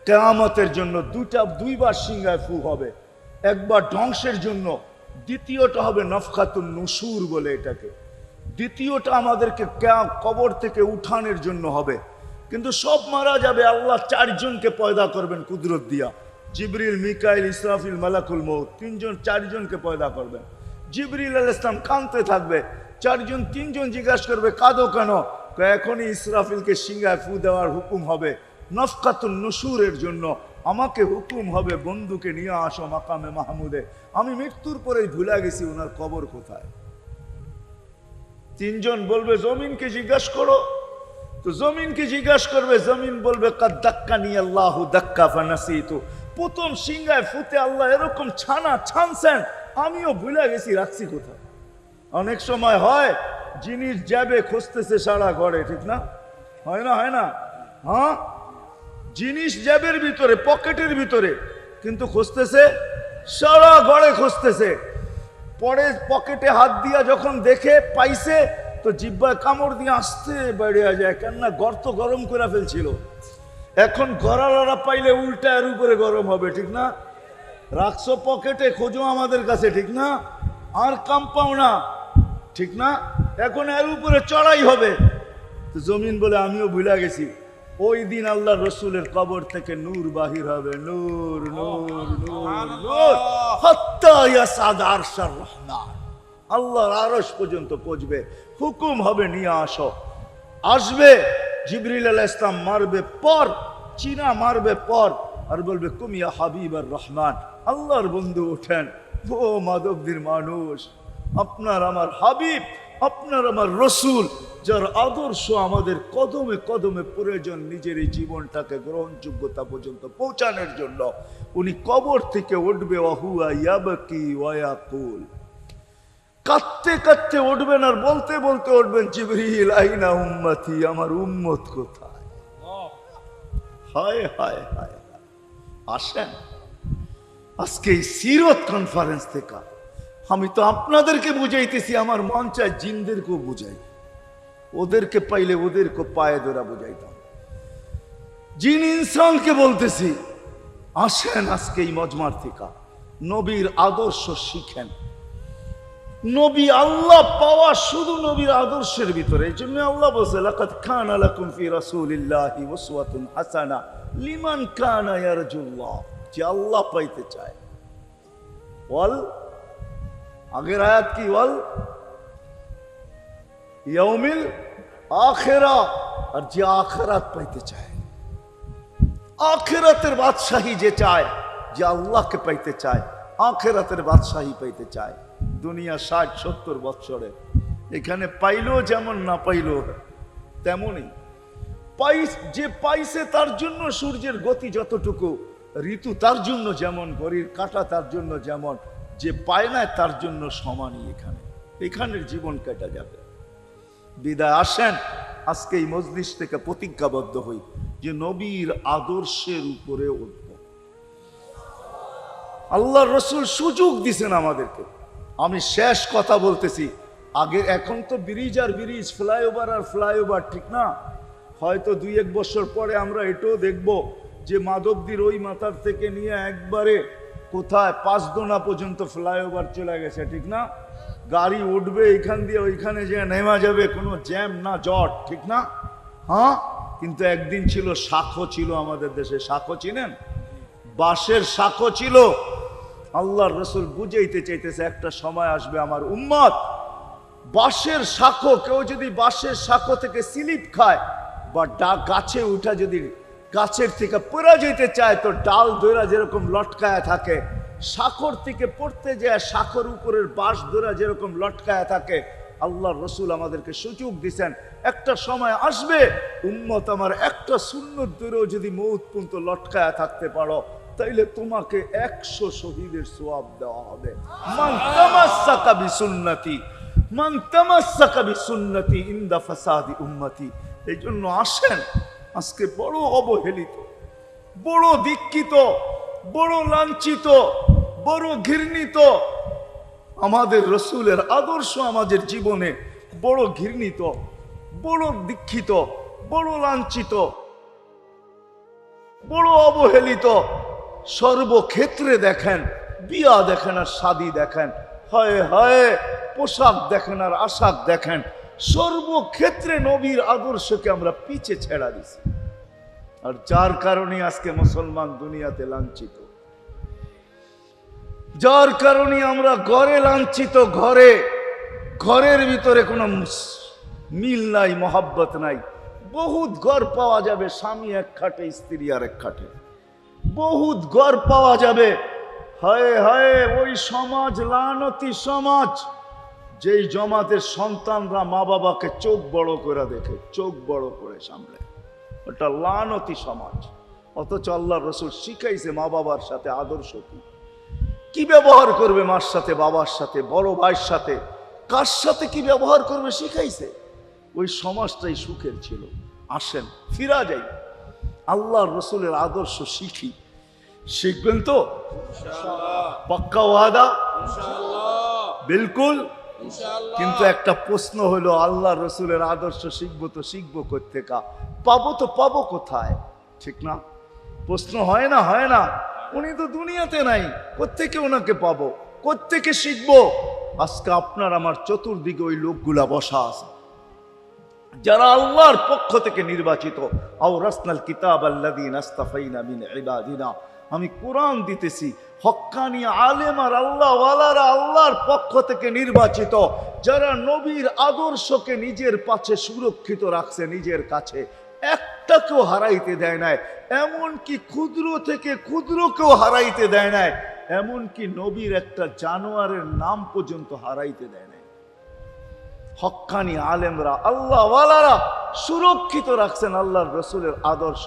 কিয়ামতের জন্য, দুইবার সিংহায় ফু হবে। একবার ধ্বংসের জন্য, দ্বিতীয়টা হবে নফখাতুন নুশুর বলে এটাকে। দ্বিতীয়টা আমাদেরকে কবর থেকে উঠানোর জন্য হবে। কিন্তু সব মারা যাবে, আল্লাহ চারজনকে পয়দা করবেন কুদরত দিয়া। জিবরিল, মিকাইল, ইসরাফিল, মালাকুল মউত, চারজনকে পয়দা করবেন। জিবরিল আলাইহিস সালাম কাঁদতে থাকবে, তিনজন জিজ্ঞাসা করবে কাঁদো কেন? এখনই ইসরাফিলকে সিংহায় ফু দেওয়ার হুকুম হবে নফকাতুন নুশুরের জন্য। আমাকে হুকুম হবে বন্ধুকে নিয়ে আসো মাকামে মাহমুদে। আমি মৃত্যুর পরেই ভুলে গেছি ওনার কবর কোথায়। তিনজন বলবে জমিনকে জিজ্ঞাসা করো। তো জমিনকে জিজ্ঞাসা করবে, জমিন বলবে কাদ দাক্কানি আল্লাহু দাক্কা ফানাসিতু। প্রথম সিংহায় ফুতে আল্লাহ এরকম ছানছেন, আমিও ভুলে গেছি রাখছি কোথায়। অনেক সময় হয় জিনিস যাবে খুঁজতেছে সারা ঘরে, ঠিক না? হয় না? হ্যাঁ, জিনিস জ্যাবের ভিতরে, পকেটের ভিতরে, কিন্তু খুঁজতেছে সারা ঘরে খুঁজতেছে। পরে পকেটে হাত দিয়া যখন দেখে পাইছে, তো জিহ্বায় কামড় দিয়ে আসতে বেরিয়ে যায়, কেননা গর্ত গরম করে ফেলছিল। এখন গড়ালড়া পাইলে উল্টা এর উপরে গরম হবে, ঠিক না? রাখছো পকেটে, খোঁজো আমাদের কাছে, ঠিক না? আর কাম পাও না, ঠিক না? এখন এর উপরে চড়াই হবে। তো জমিন বলে আমিও ভুলে গেছি। ওই দিন আল্লাহ রসুলের কবর থেকে নূর বাহির হবে, নূর নূর নূর নূর, হাত্তা ইয়াসাদ আরশার রহমান, আল্লাহর আরশ পর্যন্ত পৌঁছবে। হুকুম হবে নিয়ে আসো। আসবে জিবরিল আলাইহিস সালাম, মারবে পর, চিনা মারবে পর, আর বলবে কুম ইয়া হাবিবার রহমান, আল্লাহর বন্ধু ওঠেন। ও মাধবদীর মানুষ, আপনার আমার হাবিব, আপনার আমার রসুল, যার আদর্শ আমাদের কদমে কদমে প্রয়োজন নিজের এই জীবনটাকে গ্রহণযোগ্যতা পর্যন্ত পৌঁছানোর জন্য, উনি কবর থেকে উঠবে। ওয়াহুয়া ইয়াবকি ওয়া ইয়াকুল, কাঁদতে কাঁদতে উঠবেন আর বলতে বলতে উঠবেন, জিবরিল আইনা উম্মতি, আমার উম্মত কোথায়? হায় হায় হায়। আসেন আজকে এই সিরত কনফারেন্স থেকে আমি তো আপনাদেরকে বুঝাইতেছি, আমার মন চায় জিনদেরকেও বুঝাই। ওদেরকে পাইলে ওদেরকে পায়ে ধরা বুঝাইতাম। জিন ইনসানকে বলতেছি, আসেন আজকে এই মজমার থেকে নবীর আদর্শ শিখেন। নবী আল্লাহ পাওয়া শুধু নবীর আদর্শের ভিতরে। এই জন্য আল্লাহ বলছে লাকাদ কানা লাকুম ফি রাসূলিল্লাহি উসওয়াতুন হাসানাহ লিমান কানা ইয়ারজুল্লাহ, যে আল্লাহ পাইতে চায়। ওয়াল আগের আয়াত কি? ওয়াল ইয়াউমিল আখিরা, আর যে আখিরাত পাইতে চায়, আখিরাতের বাদশাহী যে চায়, যে আল্লাহকে পাইতে চায়, আখিরাতের বাদশাহী পাইতে চায়। দুনিয়া 60-70 বছরে এখানে পাইলো যেমন, না পাইলো তেমনই। যে পাইছে তার জন্য সূর্যের গতি যতটুকু, ঋতু তার জন্য যেমন, ঘড়ির কাঁটা তার জন্য যেমন, যে পায় না তার জন্য সমানই। এখানের জীবন কেটে যাবে। বিদায় আসেন আজকে এই মজলিস থেকে প্রতিজ্ঞাবদ্ধ হই যে নবীর আদর্শের উপরে উঠব। আল্লাহ রসুল সুযোগ দিছেন আমাদেরকে। আমি শেষ কথা বলতেছি, আগে এখন তো ব্রিজ আর ব্রিজ, ফ্লাইওভার আর ফ্লাইওভার, ঠিক না? হয়তো 2-1 বছর পরে আমরা এটাও দেখব যে মাধবদীর ওই মাথার থেকে নিয়ে একবারে কোথায় পাঁচদোনা পর্যন্ত ফ্লাইওভার চলে গেছে, ঠিক না? গাড়ি উঠবে এখান দিয়ে ওইখানে যে নেমা যাবে, কোনো জ্যাম না জট, ঠিক না? হ্যাঁ, কিন্তু একদিন ছিল শাখো, ছিল আমাদের দেশে শাখো, চিনেন? বাঁশের শাখো ছিল। আল্লাহর রসুল বুঝাইতে চাইতেছে একটা সময় আসবে আমার উম্মত বাঁশের শাখো, কেউ যদি বাঁশের শাখো থেকে স্লিপ খায়, বা গাছে উঠা যদি গাছের থেকে পড়ে যেতে চায় তো ডাল দইরা যেরকম লটকায় থাকে, শাখর থেকে পড়তে যায় শাখর উপরের বাঁশ দইরা যেরকম লটকায় থাকে, আল্লাহ রসুল আমাদেরকে সুযোগ দিছেন একটা সময় আসবে উম্মত আমার একটা সুন্নত দইরেও যদি মউত পর্যন্ত লটকায় থাকতে পারো তাইলে তোমাকে 100 শহীদের সওয়াব দেওয়া হবে। মান তামাসসাকা বিসুন্নতি, মান তামাসসাকা বিসুন্নতি ইনদা ফাসাদি উম্মতি। এই জন্য আসেন, আজকে বড় অবহেলিত, বড় দীক্ষিত, বড় লাঞ্ছিত, বড় ঘৃণিত আমাদের রসুলের আদর্শ আমাদের জীবনে বড় ঘৃণিত, বড় দীক্ষিত, বড় লাঞ্ছিত, বড় অবহেলিত। সর্বক্ষেত্রে দেখেন, বিয়া দেখেন আর শাদী দেখেন, হয় হয় পোশাক দেখেন আর আশাক দেখেন, সর্বক্ষেত্রে নবীর আদর্শকে আমরা পিছে ছেড়া দিছি। আর যার কারণে আজকে মুসলমান দুনিয়াতে লাঞ্ছিত, যার কারণে আমরা ঘরে লাঞ্ছিত, ঘরের ভিতরে কোনো মিল নাই, মহাব্বত নাই। বহুত ঘর পাওয়া যাবে স্বামী এক খাটে স্ত্রী আর এক খাটে, বহুত ঘর পাওয়া যাবে। হায় হায় ওই সমাজ লানতি সমাজ, যেই জমাতের সন্তানরা মা বাবাকে চোখ বড় করে দেখে, চোখ বড় করে সামলে, ওটা লানতি সমাজ। অথচ আল্লাহ রসুল শিখাইছে মা বাবার সাথে আদর্শ কি ব্যবহার করবে, মার সাথে, বাবার সাথে, বড় ভাইয়ের সাথে, কার সাথে কি ব্যবহার করবে শিখাইছে। ওই সমাজটাই সুখের ছিল। আসেন ফিরা যাই, আল্লাহর রসুলের আদর্শ শিখি। শিখবেন তো পাক্কা ওয়াদা? বিলকুল। কিন্তু একটা প্রশ্ন হলো, আল্লাহ রসুলের আদর্শ শিখবো তো শিখবো কোত্থেকা, পাবো তো পাবো কোথায়? ঠিক না? প্রশ্ন হয় না? হয় না? উনি তো দুনিয়াতে নাই, কোত্থেকে ওনাকে পাবো, কোত্থেকে শিখবো? আজকে আপনার আমার চতুর্দিকে ওই লোকগুলা বসা আছে যারা আল্লাহর পক্ষ থেকে নির্বাচিত। আওরাসনাল কিতাব আল্লাযীনা ইসতাফাইনা মিন ইবাদিনা। আমি কোরআন দিতেছি, হক্কানি আলেম আর আল্লাহওয়ালারা আল্লাহর পক্ষ থেকে নির্বাচিত, যারা নবীর আদর্শকে নিজের পাশে সুরক্ষিত রাখছে, নিজের কাছে একটাকেও হারাইতে দেয় নাই, এমনকি ক্ষুদ্র থেকে ক্ষুদ্রকেও হারাইতে দেয় নাই, এমনকি নবীর একটা জানোয়ারের নাম পর্যন্ত হারাইতে দেয় নাই। হক্কানি আলেমরা আল্লাহওয়ালারা সুরক্ষিত রাখছেন আল্লাহর রসুলের আদর্শ।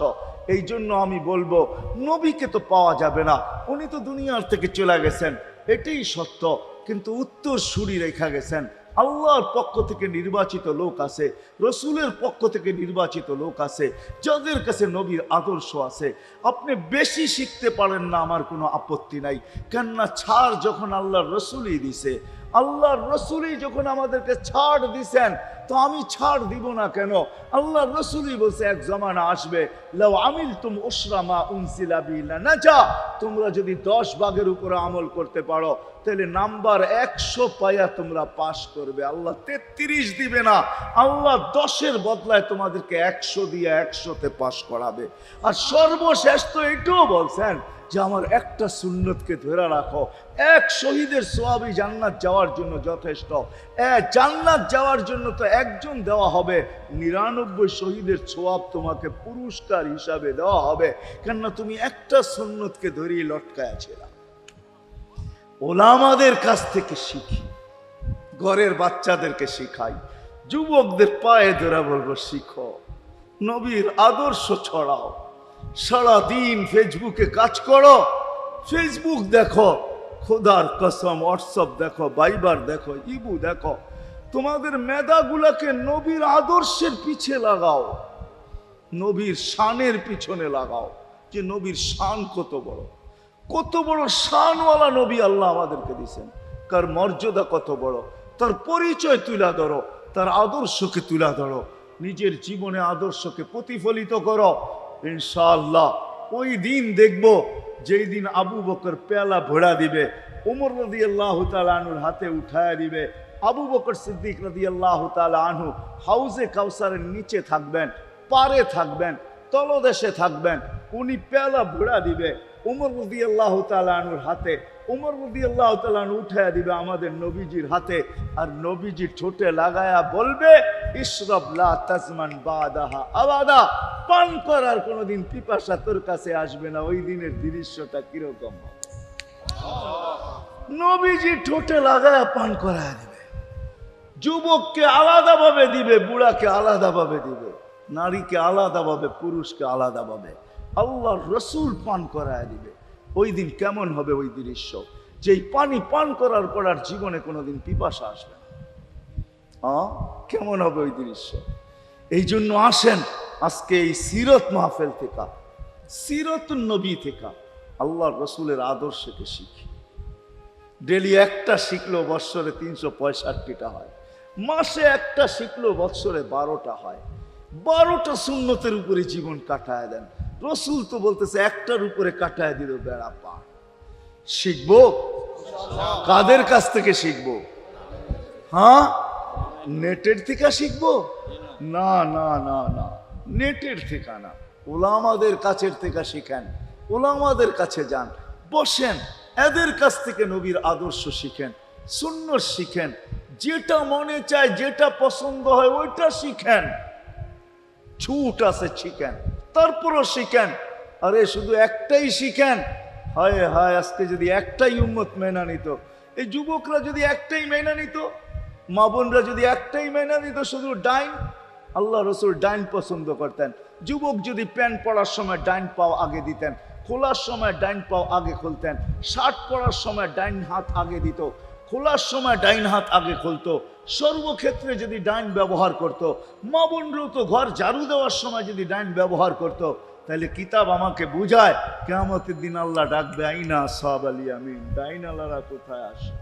এই জন্য আমি বলবো, নবীকে তো পাওয়া যাবে না, উনি তো দুনিয়ার থেকে চলে গেছেন, এটাই সত্য। কিন্তু উত্তর সুরি রেখা গেছেন। আল্লাহর পক্ষ থেকে নির্বাচিত লোক আছে, রসুলের পক্ষ থেকে নির্বাচিত লোক আছে, যাদের কাছে নবীর আদর্শ আছে। আপনি বেশি শিখতে পারেন না, আমার কোনো আপত্তি নাই। কেননা ছাড় যখন আল্লাহর রসুলই দিছে, আল্লাহর রসুলই যখন আমাদেরকে ছাড় দিছেন, তো আমি ছাড় দিব না কেন? আল্লাহর রসুলই বলছে এক জমানা আসবে, লাউ আমিলতুম উশরা মা উনসিলা বি লানাজা, তোমরা যদি 10 ভাগের উপরে আমল করতে পারো তাহলে নাম্বার 100 পাইয়া তোমরা পাস করবে। আল্লাহ 33 দিবে না, আল্লাহ 10-এর বদলায় তোমাদেরকে 100 দিয়ে 100-তে পাস করাবে। আর সর্বশেষ তো এটাও বলছেন যে আমার একটা সুন্নতকে ধরে রাখো, এক শহীদের সওয়াবই জান্নাত যাওয়ার জন্য যথেষ্ট। জান্নাত যাওয়ার জন্য তো একজন দেওয়া হবে, 99 শহীদের সওয়াব তোমাকে পুরস্কার হিসাবে দেওয়া হবে, কেননা তুমি একটা সুন্নতকে ধরেই লটকায়া ছিলা। ওলামাদের কাছ থেকে শিখি, ঘরের বাচ্চাদেরকে শিখাই, যুবকদের পায়ে ধরে বলবো শিখো, নবীর আদর্শ ছড়াও। সারাদিন ফেসবুকে কাজ করো, ফেসবুক দেখো, খোদার কসম হোয়াটসঅ্যাপ দেখো, ভাইবার দেখো, ইবু দেখো, তোমাদের মেধাগুলাকে নবীর আদর্শের পিছে লাগাও, নবীর শানের পিছনে লাগাও, যে নবীর শান কত বড়, কত বড় শানওয়ালা নবী আল্লাহ আমাদেরকে দিয়েছেন, কার মর্যাদা কত বড়, তার পরিচয় তুলে ধরো, তার আদর্শকে তুলে ধরো, নিজের জীবনে আদর্শকে প্রতিফলিত করো। ইনশাআল্লাহ ওই দিন দেখবো যেই দিন আবু বকর পেয়ালা ভরা দিবে, ওমর রাদিয়াল্লাহু তাআলা আনহুর হাতে উঠায় দিবে, আবু বকর সিদ্দিক রাদিয়াল্লাহু তাআলা আনহু হাউজে কাউসারের নিচে থাকবেন, পারে থাকবেন, তলদেশে থাকবেন, উনি পেয়ালা ভরা দিবে, ওমর রাদিয়াল্লাহু তাআলা আনহুর হাতে উমর রাদিয়াল্লাহু তাআলা উঠায়া দিবে আমাদের নবীজির হাতে, আর নবীজি ঠোঁটে লাগায়া বলবে, ইশরাব লা তাজমান বাদাহা আবাদা, পান করার কোনোদিন পিপাসা তোর কাছে আসবে না। ওই দিনের দৃশ্যটা কিরকম হবে? নবীজি ঠোঁটে লাগায়া পান করায়া দিবে। যুবককে আলাদাভাবে দিবে, বুড়াকে আলাদাভাবে দিবে, নারীকে আলাদাভাবে, পুরুষকে আলাদাভাবে। আল্লাহর রসুল পান করায় দিবে। ওই দিন কেমন হবে ওই দৃশ্য? যেই পানি পান করার পর আর জীবনে কোনোদিন পিপাসা আসবে না। কেমন হবে ওই দৃশ্য? এই জন্য আসেন আজকে এই সিরত মাহফিল থেকে, সিরতুন নবী থেকে আল্লাহর রসুলের আদর্শকে শিখি। ডেলি একটা শিখলেও বৎসরে 365টা হয়, মাসে একটা শিখলেও বৎসরে 12টা হয়। 12টা সুন্নতের উপরে জীবন কাটায় দেন। রসুল তো বলতেছে একটার উপরে কাটায় দিল বেড়া পার। শিখবো কাদের কাছ থেকে শিখবো? নেটের থেকে শিখবো? না না না না, নেটের থেকে না, ওলামাদের কাছের থেকে শিখেন। ওলামাদের কাছে যান, বসেন, এদের কাছ থেকে নবীর আদর্শ শিখেন, সুন্নত শিখেন। যেটা মনে চায়, যেটা পছন্দ হয় ওইটা শিখেন। ছুট আছে শিখেন, তারপরও শিখেন। আরে শুধু একটাই শিখেন, হায় হায় আজকে যদি একটাই উম্মত মেনা নিত, এই যুবকরা যদি একটাই মেনা নিত, মা বোনরা যদি একটাই মেনা নিত, শুধু ডাইন। আল্লাহ রসুল ডাইন পছন্দ করতেন। যুবক যদি প্যান্ট পরার সময় ডাইন পাও আগে দিতেন, খোলার সময় ডাইন পাও আগে খুলতেন, শার্ট পরার সময় ডাইন হাত আগে দিত, খোলার সময় ডাইন হাত আগে খুলতো। সর্বক্ষেত্রে যদি ডাইন ব্যবহার করত, মা বোনরাও তো ঘর ঝাড়ু দেওয়ার সময় যদি ডাইন ব্যবহার করত, তাহলে কিতাব আমাকে বুঝায় কিয়ামতের দিন আল্লাহ ডাকবে, আইনা আসহাব আল ইয়ামিন, ডাইন আল্লাহরা কোথায় আসে?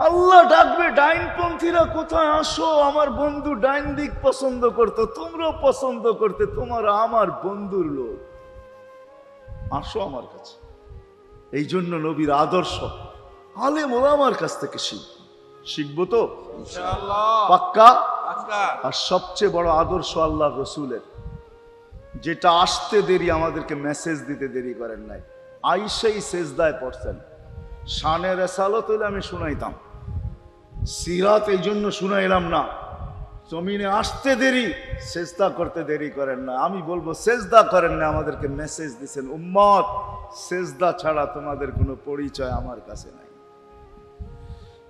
আল্লাহ ডাকবে, ডাইনপন্থীরা কোথায় আসো? আমার বন্ধু ডাইন দিক পছন্দ করতো, তোমরাও পছন্দ করতে, তোমার আমার বন্ধুর লোক, আসো আমার কাছে। এই জন্য নবীর আদর্শ আলেম ওলামার কাছ থেকে শিখবো তো পাক্কা। আর সবচেয়ে বড় আদর্শ আল্লাহ রসুলের, যেটা আসতে দেরি, আমাদেরকে মেসেজ দিতে দেরি করেন নাই। আইসাই সেজদায় পড়ছেন। শানের রেসালত হইলে আমি শুনাইতাম, সিরাত এই জন্য শুনাইলাম না। জমিনে আসতে দেরি, সেজদা করতে দেরি করেন না। আমি বলবো সেজদা করেন না, আমাদেরকে মেসেজ দিছেন, উম্মত সেজদা ছাড়া তোমাদের কোনো পরিচয় আমার কাছে নাই।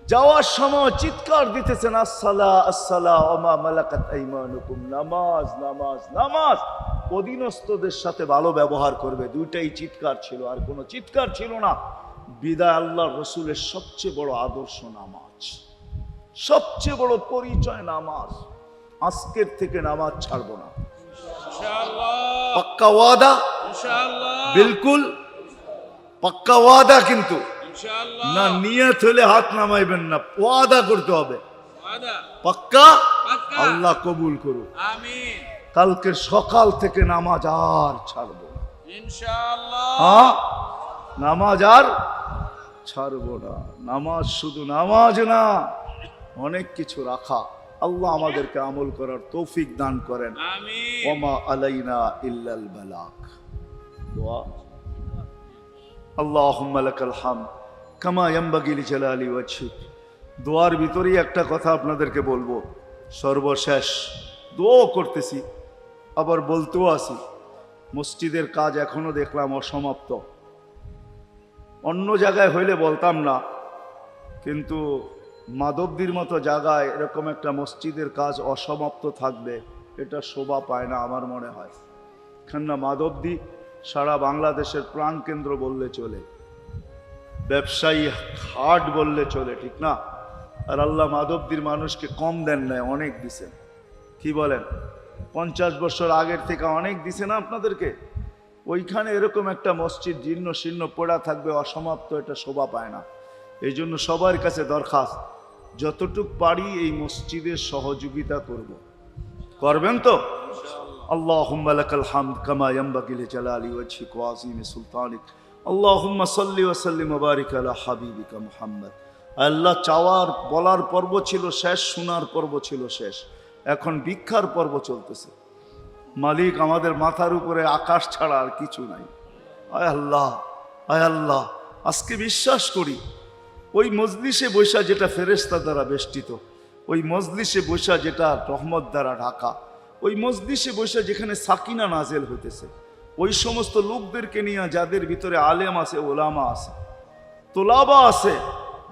যাওয়ার সময় চিৎকার দিতেছেন, আসসালা আসসালা ওমা মালাকাত আইমানুকুম, নামাজ নামাজ নামাজ, অধীনস্থদের সাথে ভালো ব্যবহার করবে। দুইটাই চিৎকার ছিল, আর কোনো চিৎকার ছিল না। বিদায় আল্লাহ রসুলের সবচেয়ে বড় আদর্শ নামাজ, সবচেয়ে বড় পরিচয় নামাজ। আজকের থেকে নামাজ ছাড়বো না, পাক্কা ওয়াদা, বিলকুল পাক্কা ওয়াদা। কিন্তু না, নিয়ত হলে হাত নামাইবেন না, ওয়াদা করতে হবে পাক্কা। আল্লাহ কবুল করুন, কালকের সকাল থেকে নামাজ আর ছাড়বো না ইনশাআল্লাহ। নামাজ আর ছাড়বো না। নামাজ শুধু নামাজ না, অনেক কিছু রাখা। আল্লাহ আমাদেরকে আমল করার তৌফিক দান করেন। ওমা আলাইনা ইল্লাল বালাগ। দোয়া, আল্লাহুম্মা লাকাল হামদ কামা ইয়ানবাগি লিজালালি ওয়াজহিক। দোয়ার ভিতরেই একটা কথা আপনাদেরকে বলবো, সর্বশেষ দোয়া করতেছি, আবার বলতেও আসি, মসজিদের কাজ এখনো দেখলাম অসমাপ্ত। অন্য জায়গায় হইলে বলতাম না, কিন্তু মাধবদীর মতো জায়গায় এরকম একটা মসজিদের কাজ অসমাপ্ত থাকবে, এটা শোভা পায় না আমার মনে হয়। কেননা মাধবদী সারা বাংলাদেশের প্রাণকেন্দ্র বললে চলে, ব্যবসায়ী হাট বললে চলে, ঠিক না? আর আল্লাহ মাধবদীর মানুষকে কম দেন নাই, অনেক দিছেন। কি বলেন? 50 বছর আগের থেকে অনেক দিছে না আপনাদেরকে? ওইখানে এরকম একটা মসজিদ জীর্ণ শীর্ণ পড়া থাকবে অসমাপ্ত, এটা শোভা পায় না। এই জন্য সবার কাছে দরখাস্ত, যতটুক পারি এই মসজিদের সহযোগিতা করব। করবেন তো? আল্লাহুম্মা লাকাল হামদ কামা ইয়ানবাগি লিজালালি ওয়াজহিক ওয়া আযীমি সুলতানিক। আল্লাহুম্মা সাল্লি ওয়া সাল্লিম ওয়া বারিক আলা হাবিবিকা মুহাম্মদ। আল্লাহ, চাওয়ার বলার পর্ব ছিল শেষ, শোনার পর্ব ছিল শেষ, এখন ভিক্ষার পর্ব চলতেছে। মালিক, আমাদের মাথার উপরে আকাশ ছাড়া আর কিছু নাই। আয় আল্লাহ, আয় আল্লাহ, আজকে বিশ্বাস করি ওই মজলিসে বৈশা যেটা ফেরেশতা দ্বারা বেষ্টিত, ওই মজলিসে বৈশা যেটা রহমত দ্বারা ঢাকা, ওই মজলিসে বৈশা যেখানে সাকিনা নাজেল হইতেছে, ওই সমস্ত লোকদেরকে নিয়ে যাদের ভিতরে আলেম আছে, ওলামা আছে, তোলাবা আছে,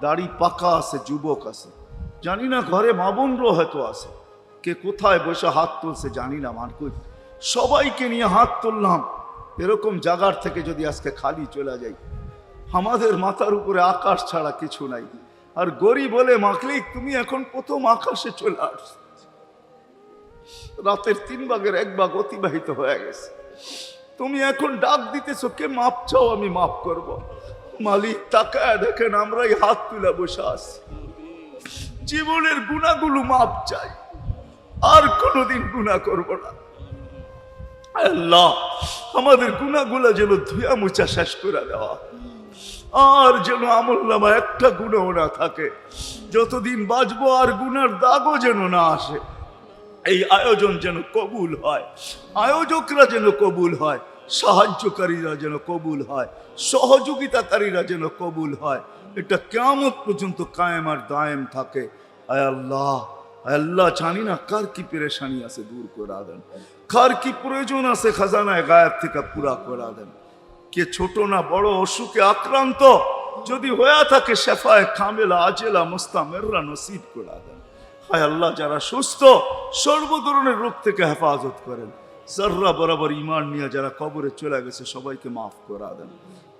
দাড়ি পাকা আছে, যুবক আছে, জানি না ঘরে মা বোনরও হয়তো আছে, কে কোথায় বসে হাত তুলছে জানি না, মারকুট সবাইকে নিয়ে হাত তুললাম। এরকম জায়গার থেকে যদি আজকে খালি চলে যাই, আমাদের মাথার উপরে আকাশ ছাড়া কিছু নাই, আর গরিব বলে মাকলিক তুমি এখন প্রথম আকাশে চলে আস, রাতের 3 ভাগের 1 ভাগ অতিবাহিত হয়ে গেছে, তুমি এখন ডাক দিতেছো কে মাপ চাও, আমি মাফ করব। মালিক তাকায় দেখেন আমরাই হাত তুলে বসে আছি, জীবনের গুনাহগুলো মাপ চাই, আর কোনোদিন গুনাহ করব না। আল্লাহ আমাদের গুনাহগুলো যেন ধুয়া মুছা শেষ করে দেওয়া, আর যেন আমলনামা একটা গুনাহ না থাকে, যতদিন বাঁচবো আর গুনার দাগও যেন না আসে। এই আয়োজন যেন কবুল হয়, আয়োজকরা যেন কবুল হয়, সাহায্যকারীরা যেন কবুল হয়, সহযোগিতাকারীরা যেন কবুল হয়, এটা কিয়ামত পর্যন্ত কায়েম আর দায়েম থাকে। আয় আল্লাহ, আয় আল্লাহ, জানি না কার কি পেরেশানি আছে দূর করে দেন, কার কি প্রয়োজন আছে খাজানায় গায়েব থেকে পুরা করে দেন। কে ছোট না বড় অসুখে আক্রান্ত যদি হয়ে থাকে, শেফায়ে কামেলা আজেলা মুস্তামেররা নসিব করে দেন। হায় আল্লাহ, যারা সুস্থ সর্ব ধরনের রোগ থেকে হেফাজত করেন, জর্রা বরাবর ঈমান নিয়ে যারা কবরে চলে গেছে সবাইকে মাফ করে দেন।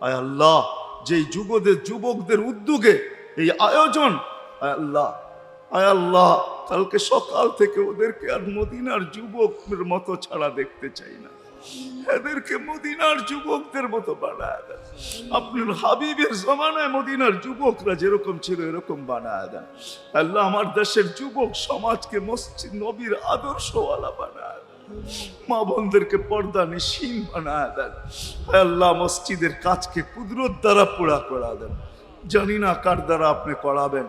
আয় আল্লাহ, যেই যুবকদের উদ্যোগে এই আয়োজন, আয় আল্লাহ, আয় আল্লাহ, কালকে সকাল থেকে ওদেরকে আর মদিনার যুবকের মতো ছাড়া দেখতে চাই না, এদেরকে মদিনার যুবকদের মতো বানায় দেন। আপনার হাবিবের জমানায় মদিনার যুবকরা যেরকম ছিল এরকম বানায় দেন। আল্লাহ আমার দেশের যুবক সমাজকে মসজিদ নবীর আদর্শওয়ালা বানায় দেন, মা বোনদেরকে পর্দা নিশীন বানায় দেন। আল্লাহ মসজিদের কাজকে কুদরত দ্বারা পুরা করা দেন। জানি না কার দ্বারা আপনি করাবেন,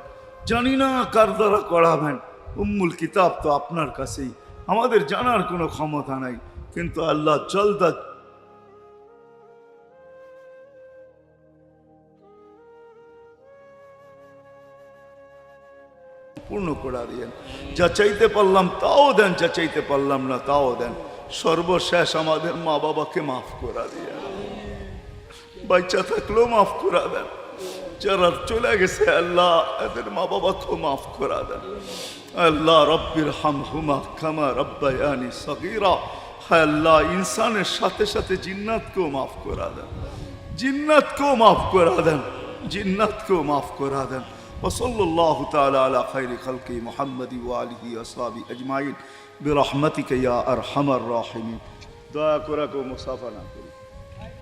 জানি না কার দ্বারা করাবেন। উম্মুল কিতাব তো আপনার কাছেই, আমাদের জানার কোনো ক্ষমতা নাই, কিন্তু আল্লাহ জলদা পূর্ণ করে দিয়েন। যা চাইতে পারলাম তাও দেন, যা চাইতে পারলাম না তাও দেন। সর্বশেষ আমাদের মা বাবাকে মাফ করে দিয়েন, বাচ্চা থাকলেও মাফ করে দেন, যারা চলে গেছে আল্লাহ এদের মা বাবাকেও মাফ করে দেন। আল্লাহ রব্বির হামহুমা কামা রব্বায়ানি সগীরা। হায় আল্লাহ, ইনসানের সাথে সাথে জিন্নাতকেও মাফ করা দেন, জিন্নাতকেও মাফ করা দেন, জিন্নাতকেও মাফ করা দেন। ওয়াসাল্লাল্লাহু তাআলা আলা খায়রি খালকি মুহাম্মাদি ওয়া আলিহি ওয়া আসহাবিহি আজমাইন বিরহমাতিকা ইয়া আরহামার রাহিমিন। দয়া করে কেউ মুসাফা না করুন।